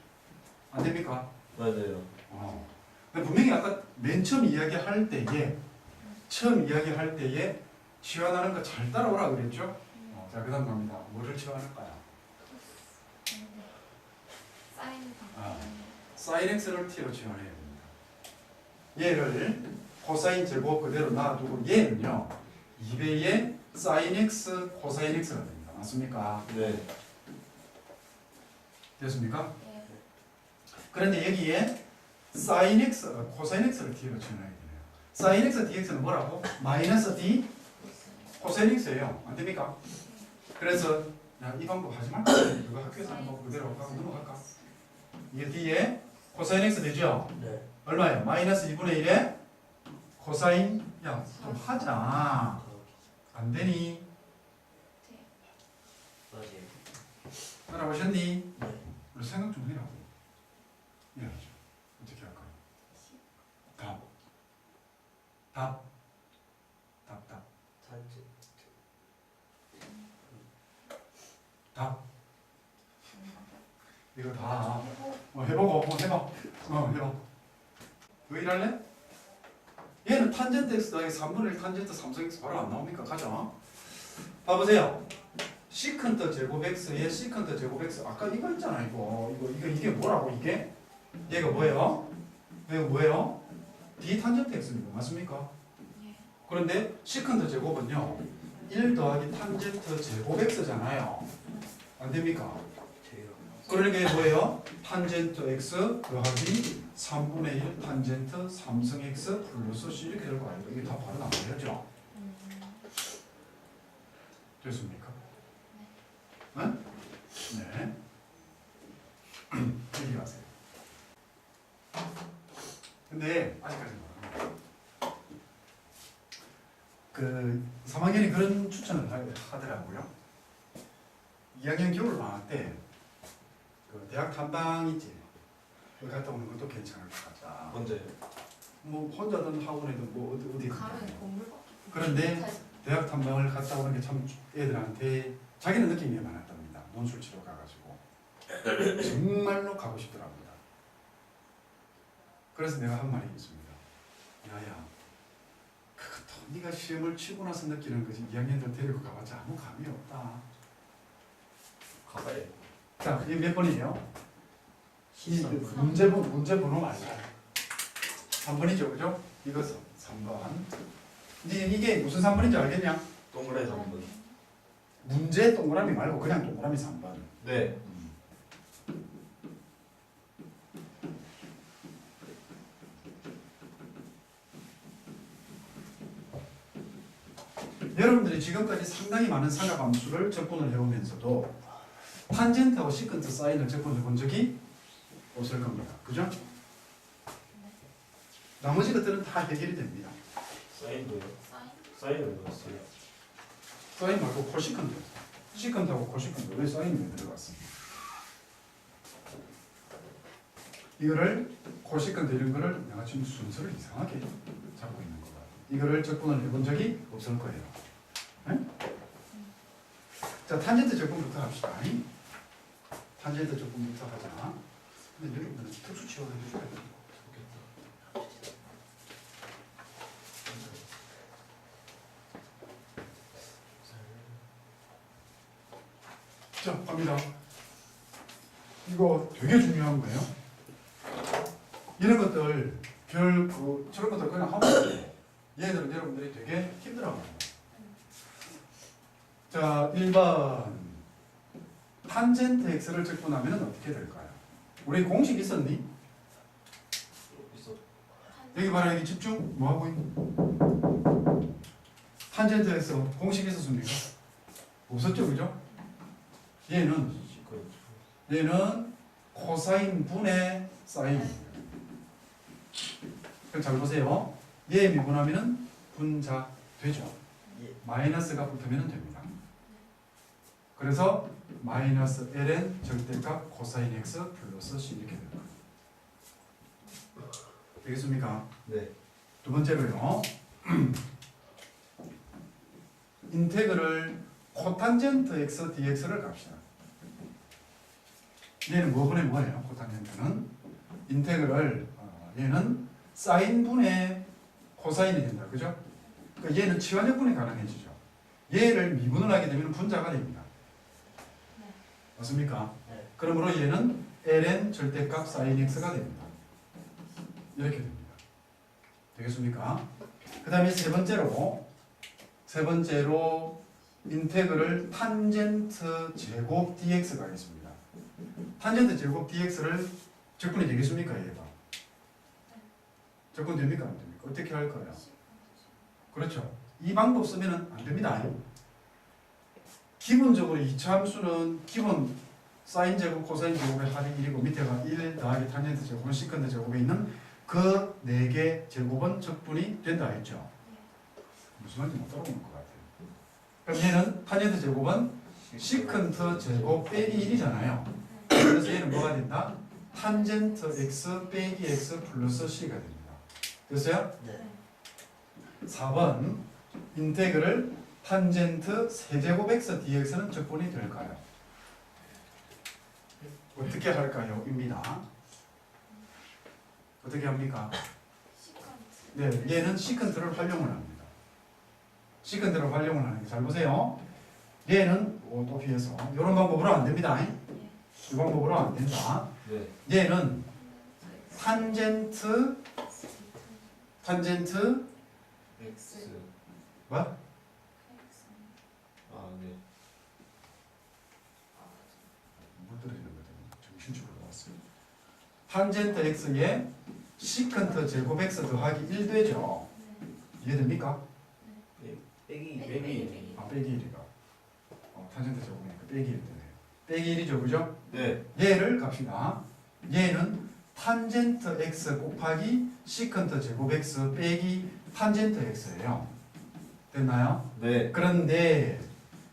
안 됩니까? 맞아요. 근데 분명히 아까 맨 처음 이야기할 때에 치환하는 거 잘 따라오라 그랬죠? 자, 그 다음 갑니다. 뭐를 치환할까요? 사인 x를 t로 치환해야 됩니다. 얘를 코사인 제곱 그대로 놔두고 얘는요 2배의 사인 x 코사인 x가 됩니다. 맞습니까? 네. 됐습니까? 그런데 여기에 사인 x, 코사인 x를 t로 치환해야 되네요. 사인 x dx는 뭐라고? 마이너스 d 코사인 x예요. 안 됩니까? 그래서 야, 이 방법 하지 말까? 이거 학교에서 하는 거 그대로 하고 넘어갈까? 이게 d에 코사인 x 되죠? 네. 얼마예요? 마이너스 2분의 1에 코사인 야, 좀 하자. 안 되니? 맞아요. 따라오셨니? 네. 우리 생각 좀 해라고. 이해하죠? 어떻게 할까요? 답. 답. 답. 탄젠. 이거 다 해보. 해보고 해봐. 왜 일할래? 얘는 탄젠트 x 더하기 3분의 1 탄젠트 3승 x 바로 안 나옵니까? 가자. 봐보세요. 시컨트 제곱 x에 시컨트 제곱 x 아까 이거 있잖아 이게 뭐라고 이게? 얘가 뭐예요? 얘가 뭐예요? d 탄젠트 x입니다. 맞습니까? 예. 그런데 시컨트 제곱은요 1 더하기 탄젠트 제곱 x잖아요. 안 됩니까? 그러니까 이게 뭐예요? 탄젠트 x 더하기 3분의 1 탄젠트 3승 x 플러스 c 이렇게 될 거 아니에요? 이게 다 바로 나와야죠. 됐습니까? 네? 네. 얘기하세요. 근데 아직까지는 그 3학년이 그런 추천을 하더라고요. 2학년 겨울 방학 때 그 대학 탐방 있지. 거기 갔다 오는 것도 괜찮을 것 같다. 언제? 뭐 혼자든 학원이든 뭐 어디 가면 건물밖에. 그런데 대학 탐방을 갔다 오는 게 참 애들한테 자기는 느낌이 많았답니다. 논술 치러 가가지고 정말로 가고 싶더랍니다. 그래서 내가 한 말이 있습니다. 야야, 그것도 네가 시험을 치고 나서 느끼는 거지 2학년들 데리고 가봤자 아무 감이 없다. 가봐야 돼. 자, 이게 몇 번이에요? 이 문제번호 맞아요. 3번이죠, 그죠? 이거 3번. 이게 무슨 3번인지 알겠냐? 동그라미 3번. 문제 동그라미 말고 그냥 동그라미 3번. 네. 여러분들이 지금까지 상당히 많은 삼각함수를 접근을 해오면서도 탄젠트하고 시컨트 사인을 접근해 본 적이 없을 겁니다. 그죠? 나머지 것들은 다 해결이 됩니다. 사인도요? 사인? 사인을 넣었어요. 사인 말고 코시컨트. 시컨트하고 코시컨트. 왜 사인이 왜 들어갔습니까? 이거를 코시컨트 이런 거를 내가 지금 순서를 이상하게 잡고 있는 거다. 이거를 접근을 해본 적이 없을 거예요. 네? 자, 탄젠트 접근부터 합시다. 탄젠트 접근부터 하자. 근데 여러분들은 특수 지원을 해줘야 돼요. 자, 갑니다. 이거 되게 중요한 거예요. 이런 것들 저런 것들 그냥 하면 돼요. 얘들은 여러분들이 되게 힘들어합니다. 자, 1번 탄젠트 x를 접근하면 어떻게 될까요? 우리 공식 있었니? 있어. 여기 봐라, 여기 집중. 뭐하고 있니? 탄젠트 x 공식 있었습니까? 없었죠, 그죠? 얘는 코사인 분의 사인입니다. 그럼 잘 보세요. 얘 미분하면 분자 되죠. 마이너스가 붙으면 됩니다. 그래서 마이너스 ln 절대값 코사인 x 플러스 c 이렇게 됩니다. 되겠습니까? 네. 두 번째로요. 인테그럴 코탄젠트 x dx를 갑시다. 얘는 뭐분의 뭐예요? 코탄젠트는 인테그럴 얘는 사인분의 코사인이 된다. 그죠? 그러니까 얘는 치환역분이 가능해지죠. 얘를 미분을 하게 되면 분자가 됩니다. 네. 맞습니까? 네. 그러므로 얘는 ln 절대값 sin x가 됩니다. 이렇게 됩니다. 되겠습니까? 그 다음에 세 번째로 인테그럴 탄젠트 제곱 dx가 있습니다. 탄젠트 제곱 dx를 접근이 되겠습니까? 얘가 접근 됩니까? 안 됩니까? 어떻게 할 거예요? 그렇죠. 이 방법 쓰면 안 됩니다. 기본적으로 이차 함수는 기본 사인 제곱, 코사인 제곱의 합이 1이고 밑에가 1 더하기 탄젠트 제곱은 시컨트 제곱에 있는 그 4개 제곱은 적분이 된다 했죠. 무슨 말인지 못 알아보는 것 같아요. 그럼 얘는 탄젠트 제곱은 시컨트 제곱 빼기 1이잖아요. 그래서 얘는 뭐가 된다? 탄젠트 x 빼기 x 플러스 c가 됩니다. 됐어요? 네. 4번 인테그럴 탄젠트 세제곱 x dx는 적분이 될까요? 어떻게 할까요? 입니다. 어떻게 합니까? 시퀀스. 네, 얘는 시컨트를 활용을 합니다. 시컨트를 활용을 하는 게 잘 보세요. 얘는 또 비해서 이런 방법으로 안 됩니다. 이 방법으로 안 된다. 네. 얘는 탄젠트 X. 뭐? 아, 네. 뭘 들으시는 거죠? 정신줄을 놓았어요. 탄젠트 x에 시컨트 제곱 x 더하기 1 되죠. 이해됩니까? 빼기. 아, 빼기 1이가. 탄젠트 제곱이니까 빼기 1 되네요. 빼기 1이죠, 그죠? 네. 얘를 갑시다. 얘는 탄젠트 x 곱하기 시컨트 제곱 x 빼기 탄젠트 x예요. 됐나요? 네. 그런데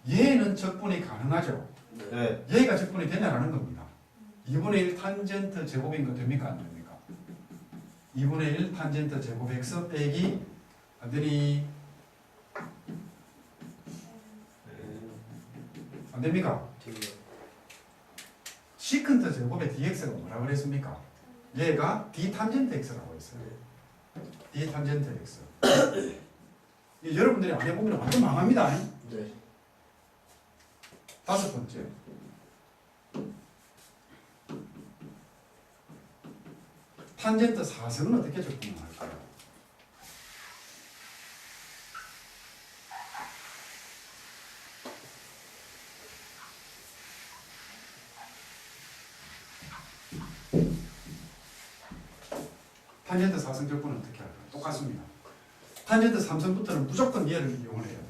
얘는 적분이 가능하죠. 네. 얘가 적분이 되냐라는 겁니다. 2분의 1 탄젠트 제곱인 거 됩니까? 안 됩니까? 2분의 1 탄젠트 제곱 x 빼기 안되니 안 됩니까? 되게 시컨트 제곱의 dx가 뭐라 그랬습니까? 얘가 d 탄젠트 x라고 했어요. d 탄젠트 x. 여러분들이 안 해보면 완전 망합니다. 네. 다섯 번째. 탄젠트 4승은 어떻게 적분을 할까요? 탄젠트 4승 적분은 어떻게 할까요? 똑같습니다. 탄젠트 3승부터는 무조건 얘를 이용을 해야 됩니다.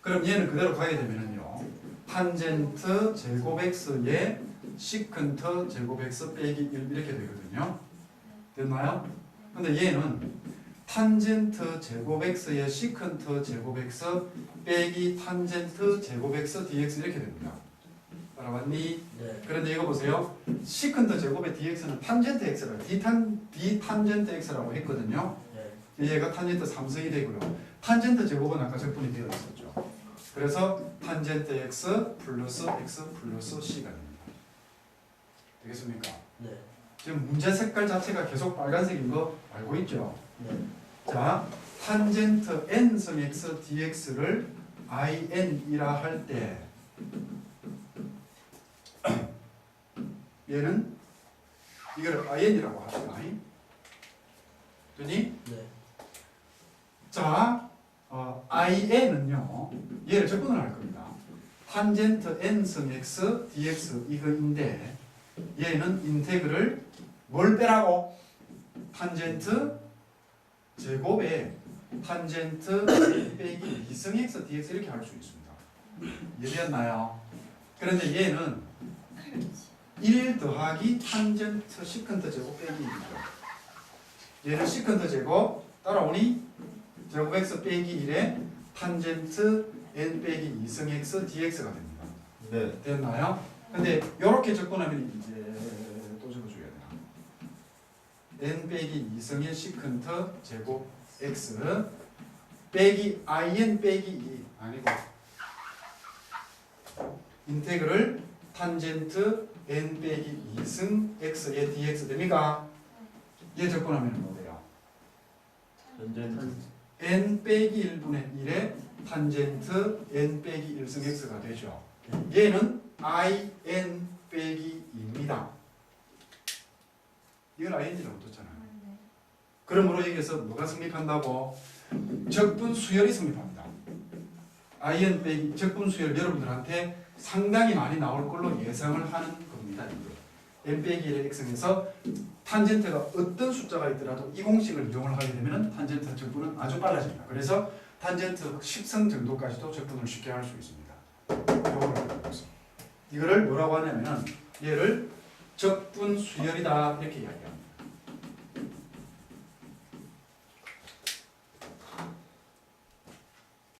그럼 얘는 그대로 가게 되면은요. 탄젠트 제곱 x에 시컨트 제곱 x 빼기 1 이렇게 되거든요. 됐나요? 근데 얘는 탄젠트 제곱 x에 시컨트 제곱 x 빼기 탄젠트 제곱 x dx 이렇게 됩니다. 따라왔니? 네. 그런데 이거 보세요. 시컨트 제곱의 dx는 탄젠트 x라 d 탄젠트 x라고 했거든요. 네. 얘가 탄젠트 3승이 되고요. 탄젠트 제곱은 아까 적분이 되어 있었죠. 그래서 탄젠트 x 플러스 x 플러스 c가 됩니다. 되겠습니까? 네. 지금 문제 색깔 자체가 계속 빨간색인 거 알고 있죠? 네. 자, 탄젠트 n승 x dx를 in이라 할 때 얘는 이걸 in이라고 합시다. 됐니? 네. 자, in은요, 얘를 적분을 할 겁니다. 탄젠트 n승 x dx 이거인데 얘는 인테그를 뭘 빼라고? 탄젠트 제곱에 탄젠트 빼기 2승 x dx 이렇게 할 수 있습니다. 이해되었나요? 그런데 얘는 1 더하기 탄젠트 시컨트 제곱 빼기 1이죠. 얘는 시컨트 제곱 따라오니 제곱 x 빼기 1에 탄젠트 n 빼기 2승 x dx가 됩니다. 네. 됐나요? 근데 이렇게 접근하면 이제 또 적어줘야 되나? n 빼기 2승의 시컨트 제곱 x 빼기 in 빼기 2 아니고 인테그럴 탄젠트 n 빼기 2승 x의 dx 됩니까? 얘 접근하면 뭐 돼요? 탄젠트. n 빼기 1분의 1에 탄젠트 n 빼기 1승 x가 되죠. 얘는 in 빼기 2입니다. 이걸 in이라고 뒀잖아요. 그러므로 여기서 뭐가 성립한다고? 적분 수열이 성립합니다. in 빼기 적분 수열 여러분들한테 상당히 많이 나올 걸로 예상을 하는 겁니다. 이게. n 빼기 1의 x에서 탄젠트가 어떤 숫자가 있더라도 이 공식을 이용을 하게 되면 탄젠트 적분은 아주 빨라집니다. 그래서 탄젠트 10승 정도까지도 적분을 쉽게 할 수 있습니다. 이거를 뭐라고 하냐면 얘를 적분 수열이다 이렇게 이야기합니다.